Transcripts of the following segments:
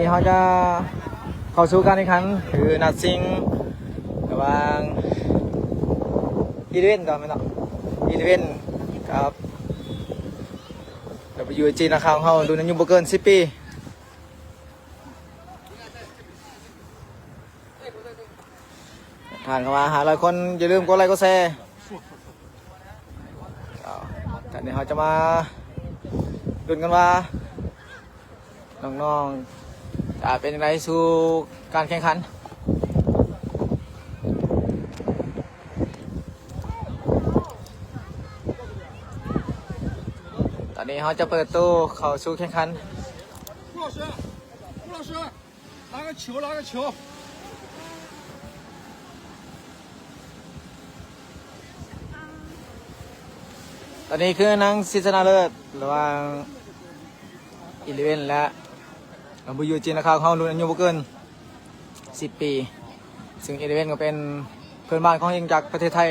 นี้เขาจะเข้าสู่การแข่งขันคือนัดชิงระหว่างอีเลเว่นก่อนไหมเนาะอีเลเว่นครับWG นะครับเขาดูนั้นอยู่บ่เกิน10 ปีผ่านเข้ามา500 คนอย่าลืมกดไลค์กดแชร์จากนี้เขาจะมาดูกันว่าน้องๆจะเป็นอะไรสู่การแข่งขันตอนนี้เขาจะเปิดตู้เข้าสู่แข่งขัน拿个球拿个球ตอนนี้คือนังชิงชนะเลิศระหว่างอีเลเว่นและWG นะครับเขารุ่นอายุบ่เกิน10 ปีซึ่งอีเลเว่นก็เป็นเพื่อนบ้านของเองจากประเทศไทย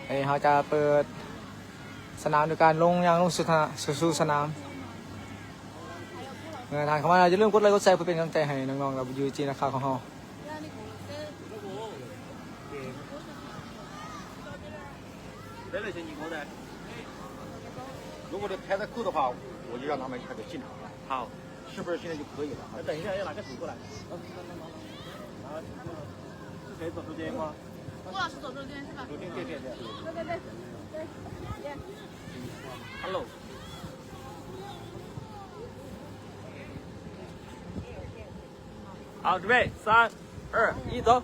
อันนี้เขาจะเปิดสนามโดยการลงสู่สนามทางเข้ามาอย่าลืมกดไลค์กดแชร์เพื่อเป็นกำลังใจให้น้องๆWG นะครับของเรา如果这开的够的话，我就让他们开始进场了。好，是不是现在就可以了？那等一下要拿个手过来。是谁走中间吗？郭老师走中间是吧？中间，对。Hello。好，准备，3、2、1，走。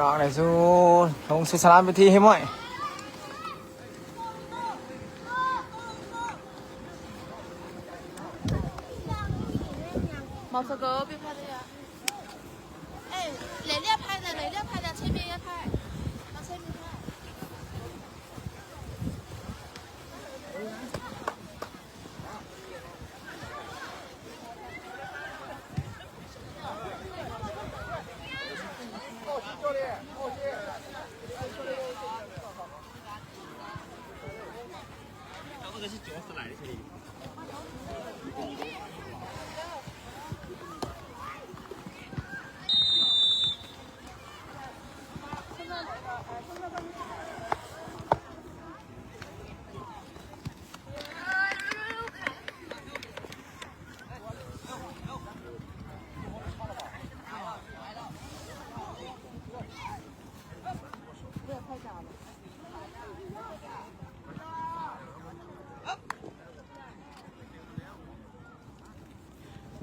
น้องๆสู้ลงสู่สนามไปที่ให้หมด毛泽哥别拍的呀！哎，磊烈拍的，前面也拍，往前面拍。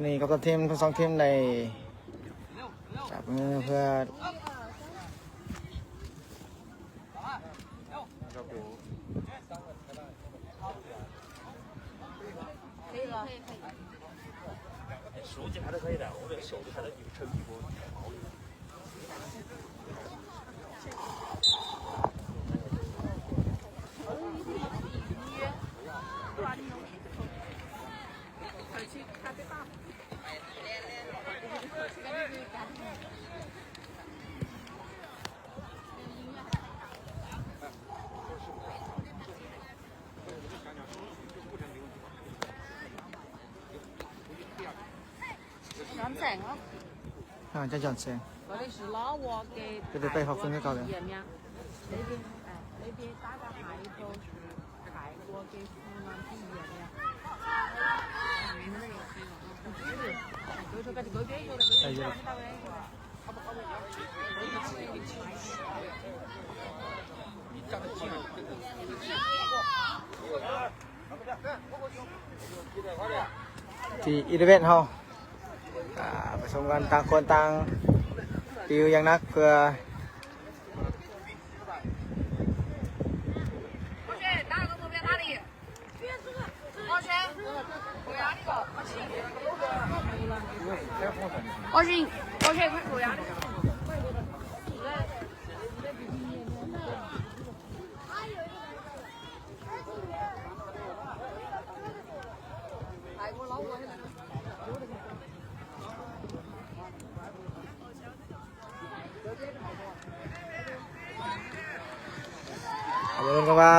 นี่ก็ทีมทั้ง2 ทีมในจับมือเพื่อ手机拍的可以的，我这手机拍的有成绩不？飲成咯。จะหย่อนเสียง嗰啲是攞鑊嘅。佢哋背後分咗嚿嘅。呢邊打個蟹多是蟹鍋嘅湖南啲嘢呀。ที่อีเลเว่นเขาผสมกันต่างคนต่างติวอย่างนักเพื่อ我是会有压力。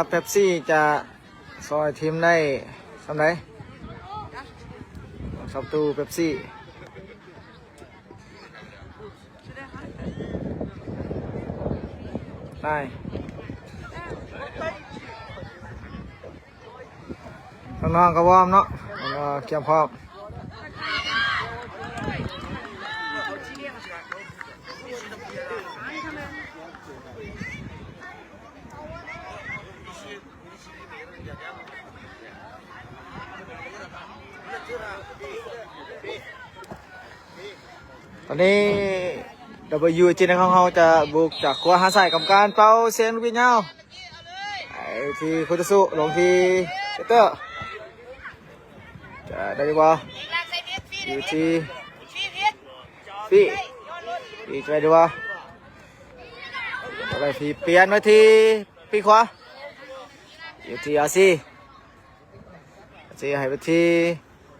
เป๊ปซี่จะซอยทีมได้ทำไรชอบตู้เป๊ปซี่ได้น้องๆก็วอร์มเนาะแล้วก็เตรียมพร้อมตอนนี้ WG ในของเราจะบุกจากขวาหาใส่กับการเป่าเซนลูกวิญญาณไอ้ที่คุตสุลงที่เซเตอร์จะได้ดีกว่าอยู่ที่ฟี่จะได้ดีกว่าไปฟี่เปลี่ยนมาที่ปีขวาอยู่ที่อาซีให้ไปที่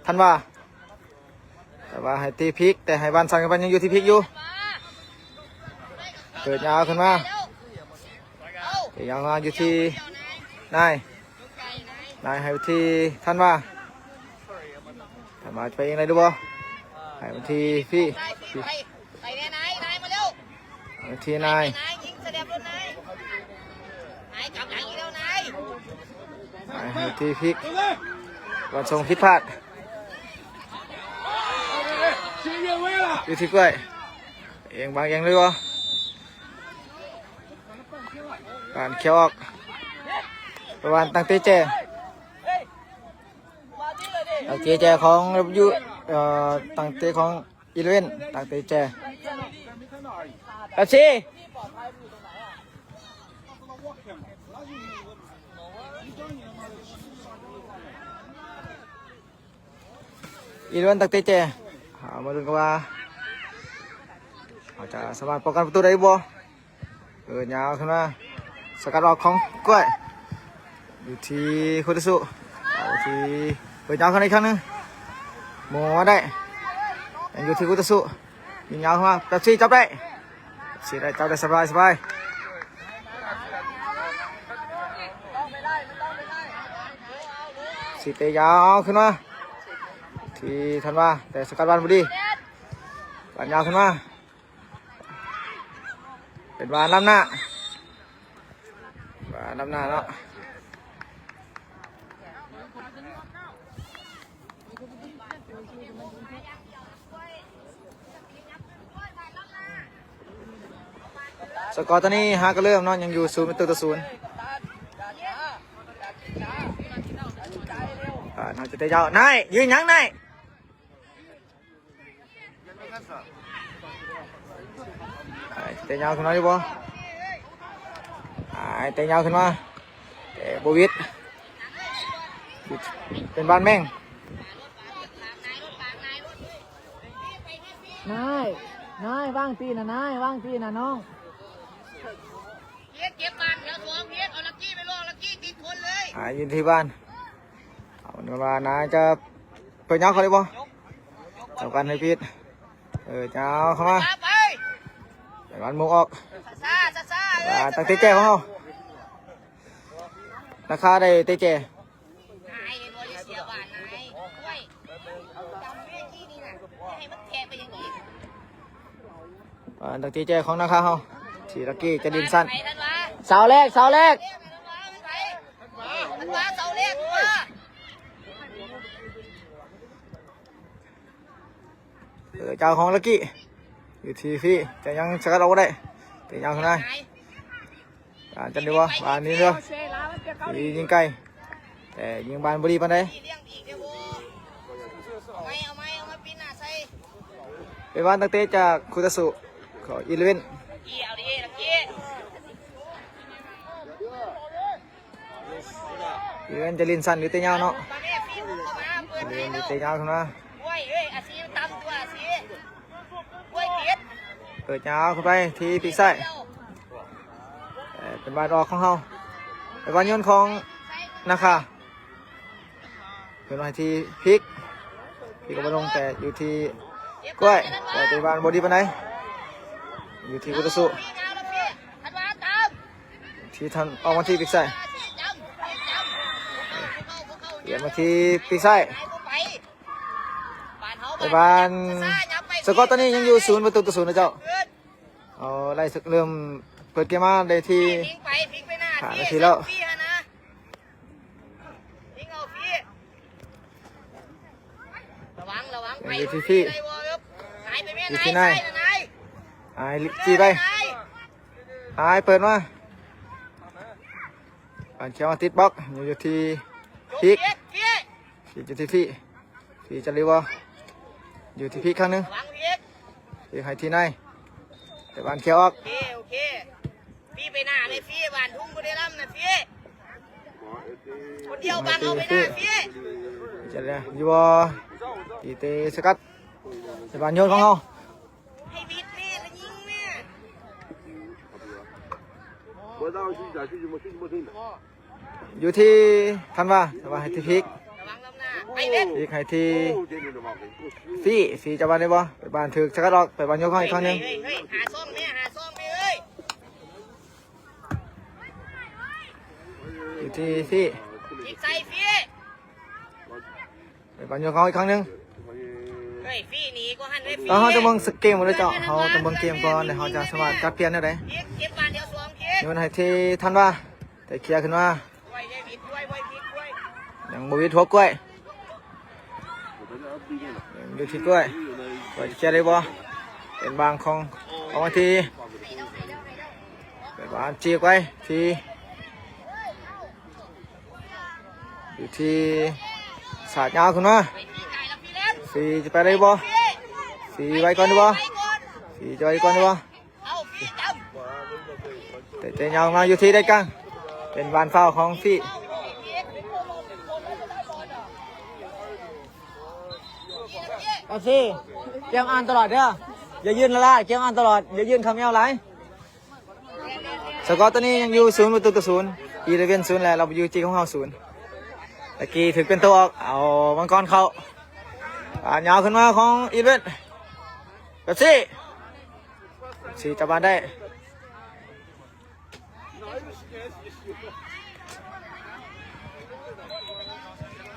ทันว่าแต่ว่าให้ตีพลิกแต่ให้บ้านสังกันยังอยู่ที่พลิกอยู่เกิดยาวขึ้นมาเกิดยาวมาอยู่ที่นายให้ไปที่ทันว่าไปเองเลยดูบ่ให้ไปที่พี่ไปที่นายให้ไปที่พลิกวันทรงผิดพลาดอยู่ที่กล้วยเองบางอย่างเลยวะการเขียวออกประมาณตั้งเตเจของยูตั้งเตของอีเลเวนตั้งเตเจแบบนี้อีเลเวนตั้งเตเจมาดูกันว่าเขาจะสามารถป้องกันประตูได้บ่ยาวขึ้นมาสกัดออกของกล้วยอยู่ที่คุตสุเอาที่ยาวขึ้นอีกครั้งนึงโมได้ยังอยู่ที่คุตสุยิงยาวขึ้นมาแป๊บซี่จับได้จับได้สบายสีเตะยาวขึ้นมาที่ทันว่าแต่สกัดบอลพอดีบอลยาวขึ้นมาเป็นบอลล้ำหน้าเนาะสกอร์ตอนนี้ฮาก็เริ่มเนาะยังอยู่0-0น่าจะเตะยาวนายยืนยังนายเตะยาวขึ้นมาดิบ่เตะยาวขึ้นมาโบวิดเป็นบ้านแม่งนายว่างตีนะว่างตีนะน้องเก็บบ้านเดี๋ยวสวมเฮ็ดเอาลักกี้ไปลงลักกี้ติดคนเลยยืนที่บ้านเอาเดี๋ยวมานายจะเปิดยาวเขาเลยบ่จับกันให้พิษยาวเข้ามาเดี๋ยวมันมุกออกตั้งเตะเจ้ของเราราคาได้เตะเจ้ตั้งเตะเจ้ของราคาเราที่ลักกี้จะดินสั้นเสาแรกเจ้าของลักกี้อยู่ที่พี่จะยังสกัดเอาได้แต่ยังข้างในจันดีวะบานนี้เด้อยิงไกลแต่ยิงบานบดีปานใดเป็นบ้านตั้งเตะจากคุตสุของอีเลเวนอีเลเวนจะลินสันหรือเตะยาวเนาะอีเลเวนเตะยาวขึ้นมาเปิดยาวเข้าไปที่ปีกซ้ายเป็นบาดออกของเขาเป็นบอลโยนของนาคาเป็นบอลที่พลิกกับบอลลงแต่อยู่ที่กล้วยแต่เป็นบอลบอดี้ปานใดอยู่ที่กุตสุที่ทันออกมาที่ปีกซ้าย เดี๋ยวมาที่ปีกซ้ายไปบ้านสกอตตอนนี้ยังอยู่0-0นะเจ้าเอาไล่สึกเริ่มเปิดเกมมาได้ที่5 นาทีแล้วอยู่ที่พี่อยู่ที่ไหนไอ้จีไปไอ้เปิดมาอันเขียวติดบล็อกอยู่ที่พีกอยู่ที่พี่จะรีวออยู่ที่พีกครั้งนึงพี่ให้ที่ไหนแต่บานเขียวออกโอเคพี่ไปหน้าเลยพี่บานทุ่งบุรีรัมย์นะพี่คนเดียวบางเอาไปหน้าพี่จะเลยรีวอตีเตะสกัดแต่บานโยนของเขาให้บิดแม่แล้วยิงแม่อยู่ที่ทันว่าแต่ว่าให้ที่พีกไปเล่นพีกให้ที่ฟีจะบานได้บ่ไปบานถือสกัดออกไปบานโยนเขาอีกครั้งนึงหาซ่องแม่เอ้ยอยู่ที่พี่ใส่พี่ ไปบอลโยกเขาอีกครั้งนึงเฮ้ยพี่หนีก็หันเลยพี่แล้วเขาจะบังสเกมหมดเลยเจ้าเขาจะบังเกมก่อนเดี๋ยวเขาจะสมัครจัดเปลี่ยนได้ไหมเก็บบานเดียวสองโยนให้ที่ทันว่าแต่เคลียร์ขึ้นมาอย่างบวิดหัวกล้วยอยู่ที่กล้วยเคลียร์ได้บ่เป็นบางของมาทีไปบานจีกไว้ทีอยู่ที่สาดยาวขึ้นมาฟีจะไปได้บ่ฟีไว้ก่อนดีบ่ฟีจะไว้ก่อนดีบ่เตะยาวมาอยู่ที่ได้กลางเป็นบานเฝ้าของฟีเอาสิเกมอ่านตลอดเด้ออย่ายืนละเกมอ่านตลอดอย่ายืนคำยาวไหลสกอร์ตัวนี้ยังอยู่0-0อีเลเว่น0แล้วเราอยู่จีของเรา0ตะกี้ถึงเป็นตัวออกเอามังกรเข้ายาวขึ้นมาของอีเวนต์แบบสี่จับบานได้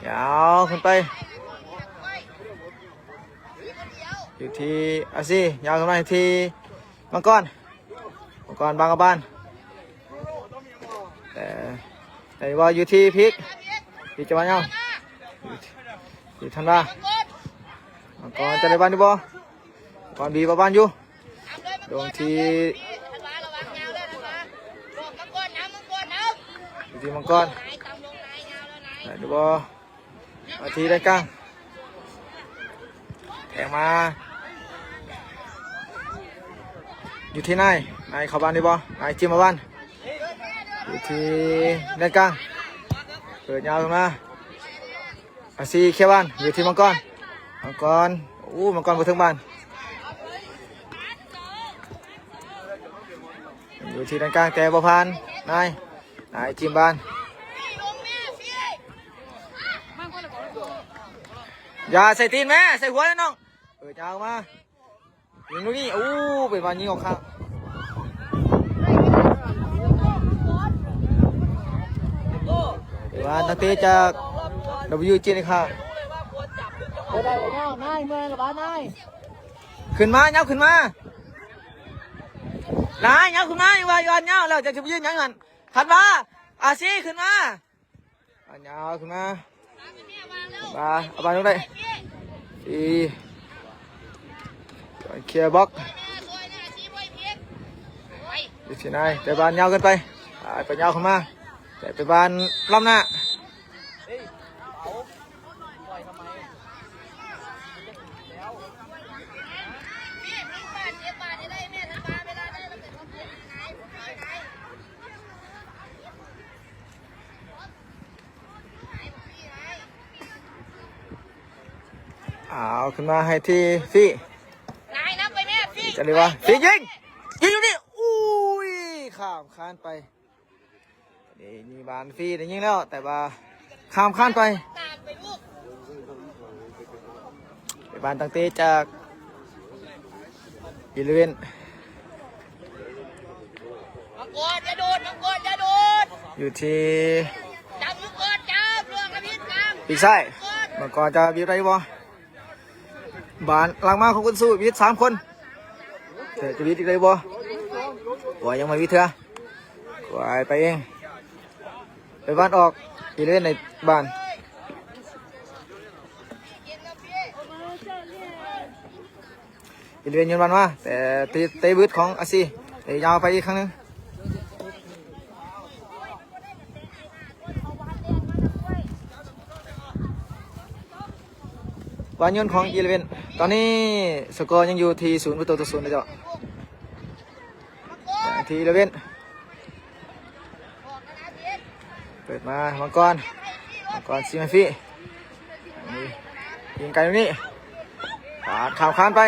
ยาวขึ้นไปอยู่ที่อาซียาวขึ้นมาที่มังกรบางกระบานแต่ว่าอยู่ที่พิกพี่จะมาเนาะพี่ทันว่าก่อนจะได้บ้านดิบ่ก่อนบีบ้านอยู่ตรงที่มังกรดิบ่มาที่ได้กลางแทงมาอยู่ที่ไหนเข้าบ้านดิบ่จิ้มมาบ้านอยู่ที่ได้กลางเปิดยาวขึ้นมาอาซีเขียวบ้านอยู่ที่มังกรมังกรมาถึงบ้านอยู่ที่ด้านกลางแต่บ่ผ่านนายจิ้มบ้านอย่าใส่ตีนแม่ใส่หัวน้องเปิดยาวมายิงลูกนี้เป็นบอลยิงออกข้างว่าตั้งแต่จากWG นี่ค่ะขึ้นมาเงาขึ้นมาเงาขึ้นมาว่าย้อนเงาแล้วจะยืนยังไงถัดมาอาซีขึ้นมาเงาขึ้นมาเอาไปตรงไหนเคลียร์บล็อกอยู่ที่ไหนแต่บานเงาขึ้นไปเงาขึ้นมาแต่ไปบานล้ำหน้าเอาขึ้นมาให้ที่ฟี่จะเรียกว่าฟี่ยิงอยู่นี่ข้ามคานไปนี่บานฟี่ได้ยิงแล้วแต่ว่าข้ามคานไปบานตั้งเตะจากอีเลเว่นอยู่ที่ ปีกซ้ายมังกรจะบีบได้บ่บานหลังมาของคุณสู้บีบ3 คนแต่จะบีบอีกได้บ่ยังไม่บีบเถอะไปเองไปบ้านออกอีเล่นในบ้านอีเล่นยืนบ้านมาแต่เตะบึ้ดของอาซีเตะยาวไปอีกครั้งนึงวานยนต์ของอีเลเวนตอนนี้สกอร์ยังอยู่ที่0-0นะจ๊ะที่อีเลเวนเปิดมามังกรซีมาฟี่ยิงไกลตรงนี้ปาดข่าวคานไป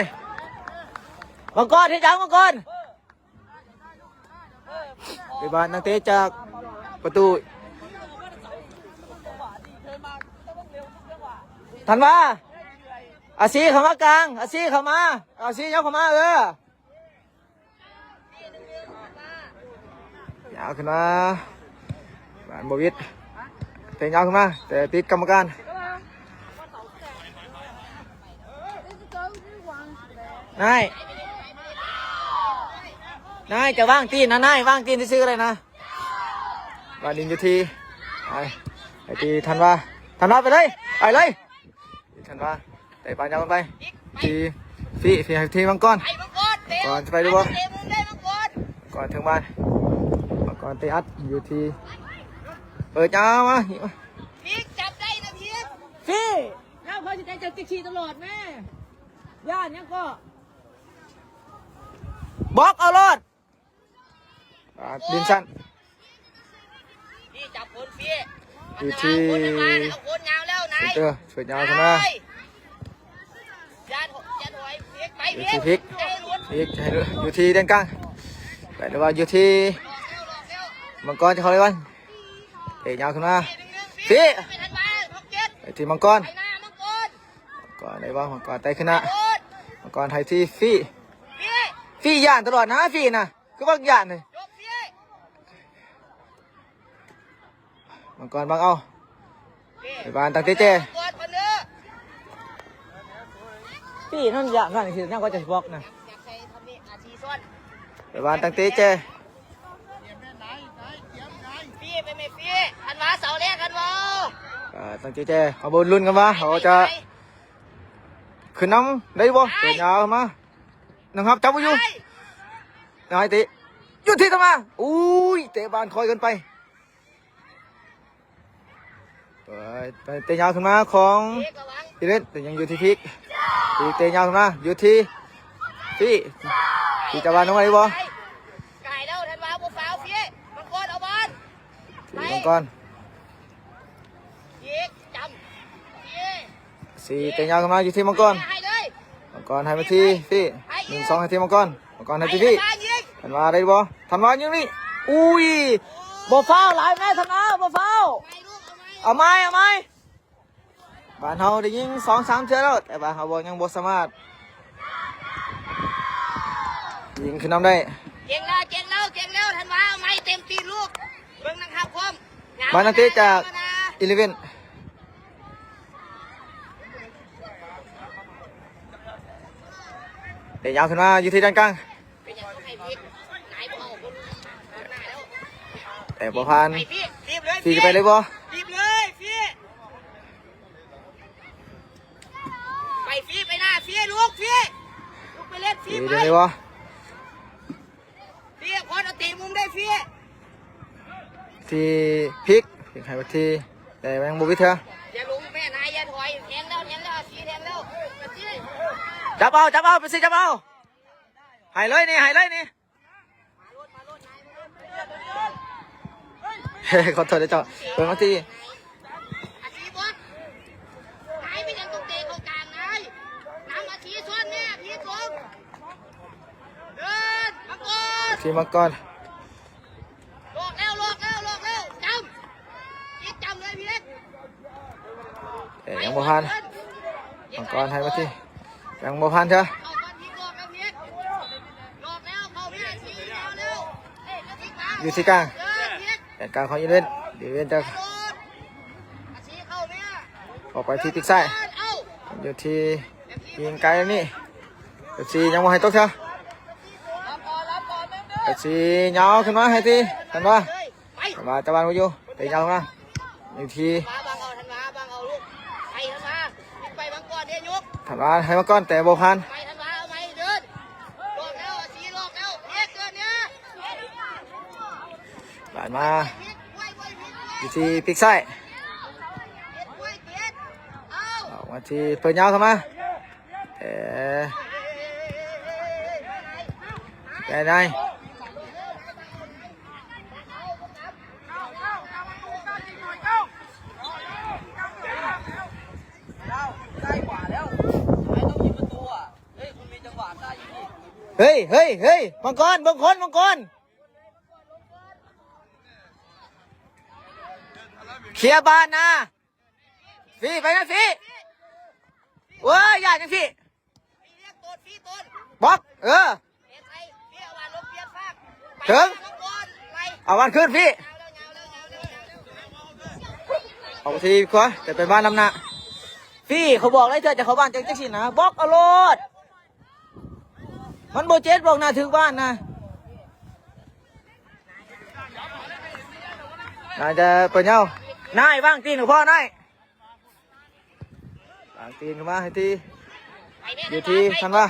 มังกรที่จังมังกรไปบ้านนักเตะจากประตูทันมาอาซีเข้ามากลางอาซีเข้ามายับเข้ามายาวขึ้นมาบ้านบวิดเตะยาวขึ้นมาแต่ติดกรรมการนายจะว่างตีนนะนายว่างตีนที่ซื้ออะไรนะบ้านดินอยู่ทีไอตีทันว่าไปเลยทันว่าแต่ปานยาวไปทีทีมังกรก่อนจะไปดูบ่ก่อนถึงบ้านก่อนเตะอัดอยู่ทีเปิดยาวมาพีกจับได้นะพีก พี่แล้วเขาจะได้จะขี่ตลอดแม่ย่านยังก็ บล็อกเอารอดดินสั้น พี่จับคนพี่ อยู่ที่ เอาคนยาวแล้วนาย เปิดยาวขึ้นมา ยันหอยพีกไป อยู่ พี ที่พลิกอยู่ที่เด่นกลางแต่ว่าอยู่ที่มังกรจะเขาเลยวันเตะยาวขึ้นมาพี่ไอที่มังกรก่อนไหนวะมังกรไต่ขึ้นนะมังกรไทยที่ฟี่ย่านตลอดนะฟี่นะก็บักย่านเลยมังกรบังเอาไอ้บ้านตั้งเตะเจฟี่นั่นย่านนั่นคือนั่นก็จะบล็อกนะไอ้บ้านตั้งเตะเจพี่ไปไม่พี่อันวาเสาแรกกันวะตั้งเตะเจเอาบนลุ้นกันวะเขาจะขึ้นน้ำได้บ่เตะยาวมานะครับจับไว้อยู่นายเตะยุติธรรมะอุ้ยเตะบานคอยกันไปเตะยาวขึ้นมาของอีเล่นแต่ยังอยู่ที่พลิกเตะยาวขึ้นมาอยู่ที่พี่จะบานน้องอะไรบ่ไก่แล้วทันวาบุฟาวพี่มังกรเอาบอลมังกรพีกจำพี่เตะยาวขึ้นมาอยู่ที่มังกรให้มาที่พี่1-2ให้ที่มังกรให้ที่พี่ทันวาได้บ่ทันวาอยู่นี่อุ้ยบ่ฟาวหลายแม่ทันวาบ่ฟาวเอาไม้บ้านเฮาได้ยิง2-3เทื่อแล้วแต่บ้านเฮาบ่ยังบ่สามารถยิงขึ้นน้ำได้เก่งแล้วทันวาเอาไม้เต็มตีลูกเบิ่งนะครับพร้อมบ้านนักเตะจากอีเลเวนเตะยาวขึ้นมาอยู่ที่ด้านกลางแต่บ่ผ่านพี่จะไปเลยบ่รีบเลยพี่ไปพี่ไปหน้าพี่ลูกไปเล่นพี่ไปเลยบ่พี่พอเอาตีมุมได้พี่ที่พลิกให้มาที่แต่ยังบ่วิเถอะอย่าลงแม่นายอย่าถอยแทงแล้วพี่แทงแล้วจับเอาไปสิจับเอาหายเลยนี่เฮ้ขอโทษนะจ๊ะเปิดมาที่อาชีบอสนายไม่ยังต้องเตะเข้ากลางนายน้ำอาชีส่วนเนี่ยพี่ตรงเดินมังกรที่มังกรลอกแล้วจำเลยพี่เล็กยังบ่ผ่านมังกรให้มาที่ยังบ่ผ่านเถอะอยู่ที่กลางแต่กลางของอีเวนต์จะ ออกไปที่ติ๊กไส้ เอา อยู่ที่ยิงไกลนี่เอฟซียังไม่ให้ตกเถอะเอฟซียาวขึ้นมาให้ทีทันว่า เลยไป ทันว่าตะวันมาอยู่เตะยาวลงมาอยู่ที่ มาบังเอาทันมาบังเอาลูกไปทันมาไปบังก่อนเดี๋ยวยก ทันว่าให้มาก่อนแต่โบพัน ไปทันมาเอาไหมเดินลอกแล้วสีลอกแล้วเพียกเดินเนี่ย หลานมา พีกไว้ไว้พีกไว้ อยู่ที่ติ๊กไส้ ไว้เพียกเอา ออกมาที่เปิดยาวเข้ามาแต่ไหนเฮ้ยเฮ้ยเฮ้ยมังกรมังกรมังกรเคลียร์บ้านนะฟีไปนะฟีเว้ยอย่าจังฟี พี่เรียกต้นพี่ต้น บล็อกเปลี่ยนไทยพี่เอามาลบเปลี่ยนฟาก ถึง มังกรไล่ เอาวันขึ้นพี่ เอาทีกว่าแต่เป็นบ้านลำนะพี่เขาบอกเลยเธอจะเข้าบ้านจังจังสินะบล็อกเอาโลดมันโบเจ็ตบอกนะถึงบ้านนะนายจะเปิดเงานายว่างตีนของพ่อนายว่างตีนเข้ามาให้ทีอยู่ที่ทันว่า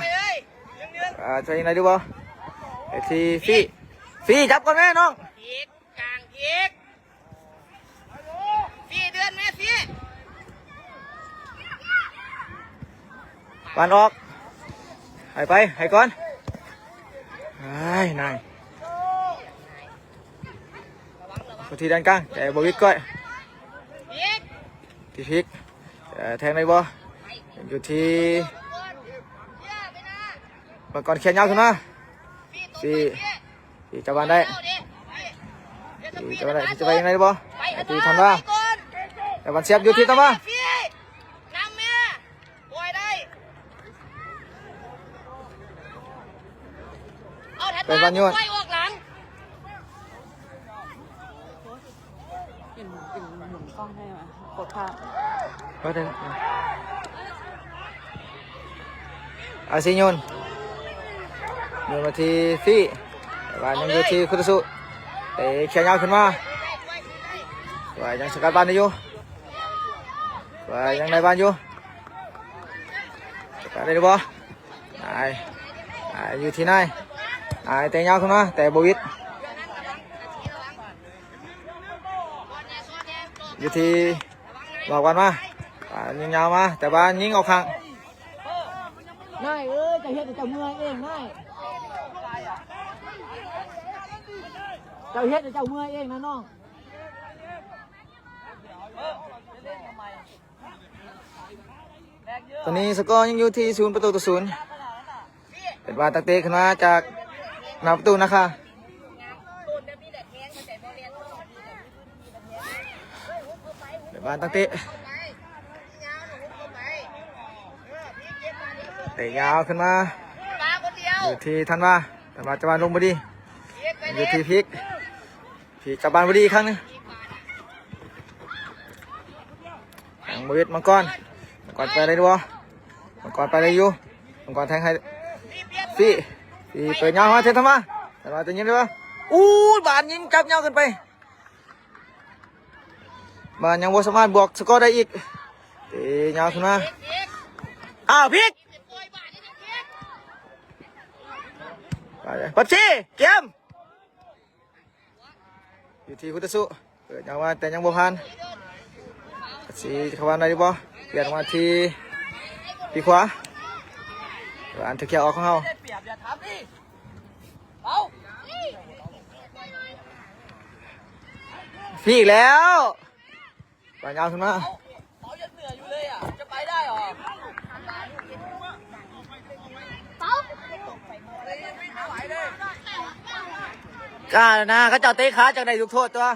ใช่ไหนดูบ่ไอ้ทีฟี่จับก่อนแม่น้อง พีกกลางพีกพี่เดือนแม่พี่ ปานออกให้ไปให้ก่อนไอ้นายพอทีด้านกลางแต่บวิดก้อย พีก ที่พลิกแทงในบ่อยู่ที่มังกรแขนยาวขึ้นมาที่จะบานได้ที่จะบานได้ที่จะไปยังไงบ่ที่ทำว่าแต่วันเสียบอยู่ที่ทำว่า พี่นำแม่ป่วยได้เอาถัดมาป่วยออกหลัง เป็นหมุนกล้องให้ไหมกดภาพ ก็ได้อาซิโยนมาที่ฟี่ว่ายังอยู่ที่คุตสุเตะแขนยาวขึ้นมาว่ายังสกัดบ้านอยู่ว่ายังในบ้านอยู่สกัดได้หรือเปล่าอยู่ที่ไหนเตะยาวขึ้นมาแต่บวิดอยู่ที่บอกวันมายิงยาวมาแต่บ้านยิงออกข้าง นายเอ้ยจะเฮ็ดให้เจ้าเมื่อยเองนายเจ้าเฮ็ดให้เจ้าเมื่อยเองนะน้อง ตอนนี้สกอร์ยังอยู่ที่0-0เป็นบ้านตักเตะขึ้นมาจากหน้าประตูนะคะเป็นบ้านตักเตะเตะยาวขึ้นมา มาคนเดียว อยู่ที่ทันว่าแต่ว่าจะบานลงบดีอยู่ที่พลิกจับบานบดีอีกครั้งหนึงแทงบวิดมังกรไปเลยดูมังกรไปเลยอยู่มังกรแทงให้ฟี่เปิดยาวมาเททำมาแต่ว่าจะยิงได้ปะอู้บานยิงจับยาวขึ้นไปบานยังบ่สามารถบวกสกอร์ได้อีกเตะยาวขึ้นมาอ้าวพลิกปัดชีเกมอยู่ที่คุตสุเปิดยาวมาแต่ยังบ่ผ่านปัดชีเข้ามาได้บ่เปลี่ยนมาที่ปีขวาอันถือแค่ออกของเขาพี่อีกแล้วปัดยาวขึ้นมากล้านะเขาเจ้าเตะขาจากไหนลูกโทษตัว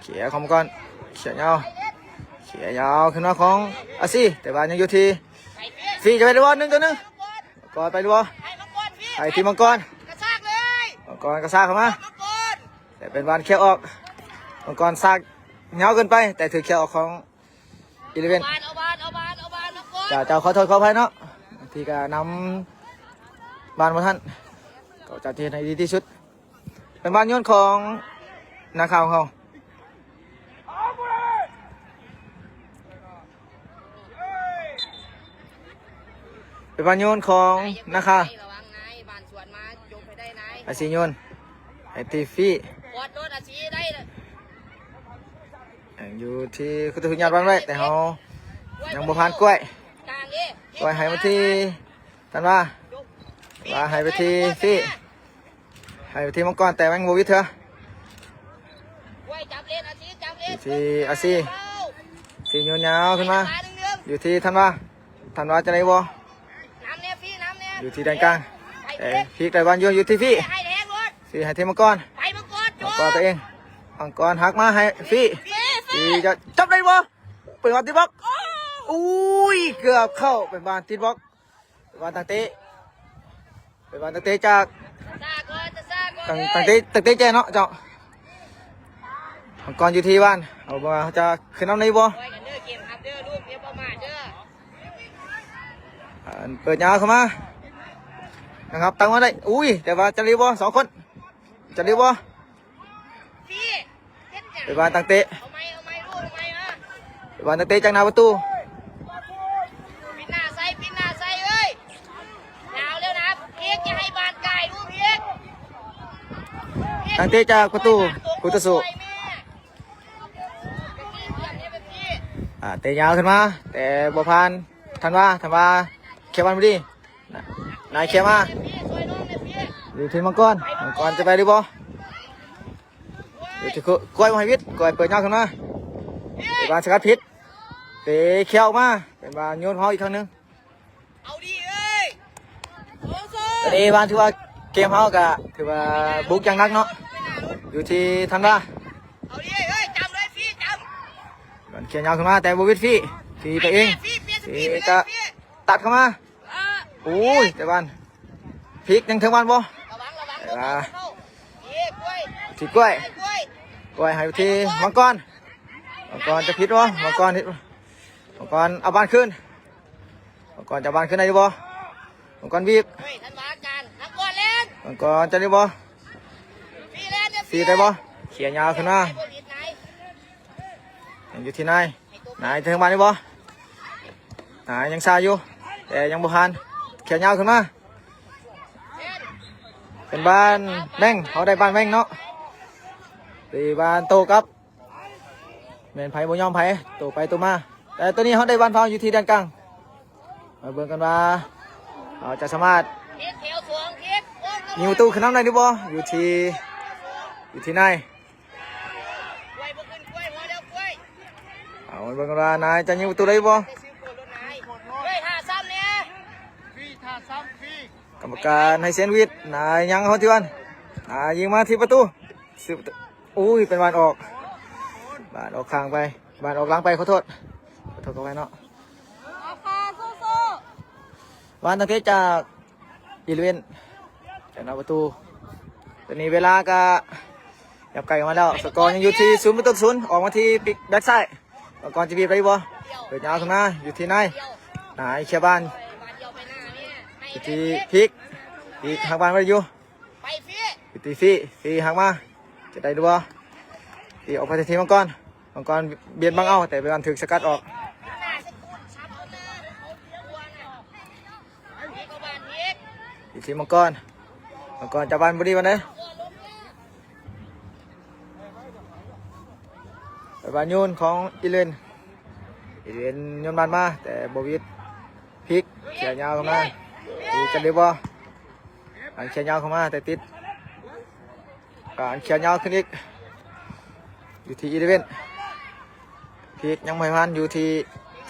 เขี่ยของก่อนเขี่ยยาวขึ้นมาของอาซี่แต่ว่ายังอยู่ที่ฟีจะไปดูบอล1-1ก่อนไปดูบอล ให้มังกรพี่ ไอ้ที่มังกร กระชากเลย มังกรกระซ่าเข้ามา มังกร แต่เป็นบอลเขี่ยออก มังกรซากเหงาเกินไปแต่ถือเขียวออกของอิเลเวน เอาบานมังกร จะขอโทษขออภัยเนาะที่ก็นำบ้านมาท่านก็จะเทให้ดีที่สุดเป็นบ้านโยนของนาข่าวของเขาเป็นบ้านโยนของนาคา ระวังนายบานสวนมาโยกไปได้นาย อาซีโยนไอตีฟี่ กดโดนอาชีได้เลย อยู่ที่คุตุญาติบ้านไว้แต่เขายังบ่ผ่านกล้วย กลางนี่ กล้วยให้มาที่ท่านว่าให้ไปที่ฟี่ให้ไปที่มังกรแต่แมงโมวิเถอะ กล้วยจับเล่นอาชีจับเล่ อน ยู่ที่อาซีซีโยนยาวขึ้นมา หนึ่ง อยู่ที่ท่านว่าจะไหนบ่ น้ำเนี่ยพี่น้ำเนี่ย อยู่ที่แดนกลางแต่พีกแต่บ้านโยนอยู่ที่ฟี่ ให้แรงรถ ฟี่ให้ที่มังกร ไปมังกร มังกรตัวเองมังกรหักมาให้ฟี่ฟี่จะจับได้บ่เปิดบอลติดบล็อกอุ้ยเกือบเข้าเป็นบอลติดบล็อกเป็นบอลตั้งเตะเป็นบอลตั้งเตะจาก ซาก่อนจะซาก่อน ตั้งเตะเจเนาะเจ้ามังกรอยู่ที่บ้านเอาบ่จะขึ้นน้ำในบ่ ไว้กันเด้อเกมครับเด้อลูกเมียประมาทเด้อ เปิดยาวเข้ามานะครับตั้งมาได้อุ้ยแต่ว่าจะรีบบ่สองคนจะรีบบ่ พี่เฮ็ดจัง เป็นบอลตั้งเตะ เอาไม้ลูกเอาไม้มา เป็นบอลตั้งเตะจากหน้าประตู ปิดหน้าใส่เอ้ยหนาวแล้วนะพีกอย่าให้บานไก่ลูกพีก ตั้งเตะจากประตูกุตสุ เตะยาวขึ้นมาแต่บ่ผ่านทันว่าเขียวมันไม่ดีนายเขียวมาอยู่ที่มังกรจะไปหรือบ่อยู่ที่กล้วยมหาวิทย์กล้วยเปิดยาวขึ้นมาเป็นบานสกัดพิษเตะเขียวมาเป็นบานโยนเขาอีกครั้งหนึง เอาดิเอ้ยโอ้โห ตอนนี้บานถือว่าเกมเขาก็ถือว่าบุกอย่างหนักเนาะอยู่ที่ทันว่า เอาดิเอ้ยจำเลยพี่จ บานเขียวยาวขึ้นมาแต่บ่วิทย์ฟี่ไปเอง พี่เปลี่ยนสปี ฟี่ ดไป จะ เลยพี่ ตัดเข้ามาอุ้ยแต่บานพลิกยังถึงบานบ่ ระวังเข้าพี่กล้วย ที่กล้วย กล้วย กล้วยให้ที่มังกรจะพิษวะมังกรเอาบ้านขึ้นมังกรจะบ้านขึ้นได้บ่มังกรบีบ เฮ้ยท่านว่าการนักกอนเล่น มังกรจะได้บ่ พี่เล่นเนี่ย สีได้บ่เขียนยาวขึ้นมา ไอ้บอลผิดไหน อยู่ที่นายถึงบ้านได้บ่นายยังซาอยู่แต่ยังบ่ผ่านเขียนยาวขึ้นมา เล่น เป็นบ้านแม่งเขาได้บ้านแม่งเนาะตีบ้านโตกับแม่นไผบ่ยอมไผโตไปโตมาแต่ตัวนี้เขาได้บ้านเผาอยู่ที่ด้านกลางมาเบิ่งกันว่าเขาจะสามารถ เทสเทวสวงเทสโอ้ ยิงประตูขึ้นน้ำได้หรือบ่อยู่ที่นาย กล้วยบ่ขึ้นกล้วยพอเดียวกล้วย เอามาเบิ่งกันว่านายจะยิงประตูได้บ่ ไปซื้อโกรถนายเฮ้ยท่าซ้ำเนี่ย กรรมการให้เซนวิทนายยังเขาที่วันนายยิงมาที่ประตูสิบประตูอุ้ยเป็นบานออกข้างไปบานออกหลังไปขอโทษกันไปเนาะบานตั้งแต่จากอิเลเวนจากหน้าประตูตอนนี้เวลาก็ยับไกลกันมาแล้วสกอร์ยังอยู่ที่0-0ออกมาที่ปิกแบ็กไซด์ก่อนจะบีบได้บ่เปิดยาวขึ้นมาอยู่ที่นายเขียร์บ้าน บาดเดียวไปหน้าเนี่ยให้ อยู่ ไป ที่พลิกทางบ้านไม่ได้อยู่ ไปพี่ อยู่ที่ฟี่หักมาจะได้ดูบ่ฟี่ออกไปทีมังกรเบียดบังเอาแต่เป็นการถึกสกัดออก หน้าสกุลช้ำเอาหน้าเอาตัวน่ะนี่ก็บานนี้ อยู่ที่มังกรจะบ้านบุรีวันไหนไปบ้านยูนของอิเลนโยนบ้านมาแต่บวิดพลิกเขียยาวเข้ามาดูจะได้บ่อันเขียยาวเข้ามาแต่ติดอันเขียยาวขึ้นอีกอยู่ที่อิเลนพลิกยังไม่พันอยู่ที่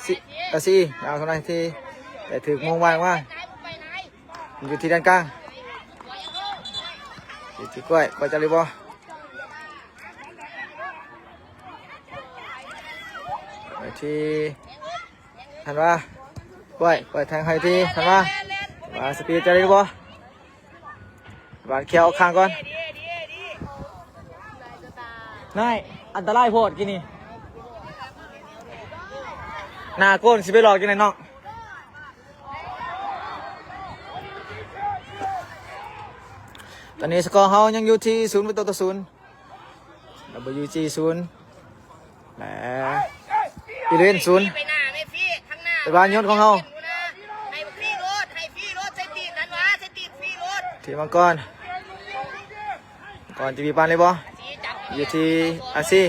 ซียาวเข้ามาที่แต่ถึกมงวางว่า นายมึงไปไหน อยู่ที่ด้านกลาง ปล่อยเอา อยู่ที่กล้วยจะรีบบ่ไปที่ทันว่ากล้วยแทงให้ที่ทันว่าสปีดจะรีบบ่บานเขียวข้างก่อน นายอันตรายโพดกินนี่หน้าโก้นสิไปหลอกกินไหนน้องตอนนี้สกอร์เฮายังอยู่ที่0-0 WG 0และอิเลน0ไปหน้าไม่ฟรีข้างหน้า ไปบ้านยศของเฮา ให้ฟรีรถให้ฟรีรถใส่ตีนนั่นวะใส่ตีนฟรีรถ ทีมมังกรก่อนจะมีปานเลยบ่ สีจับ อยู่ที่อาซี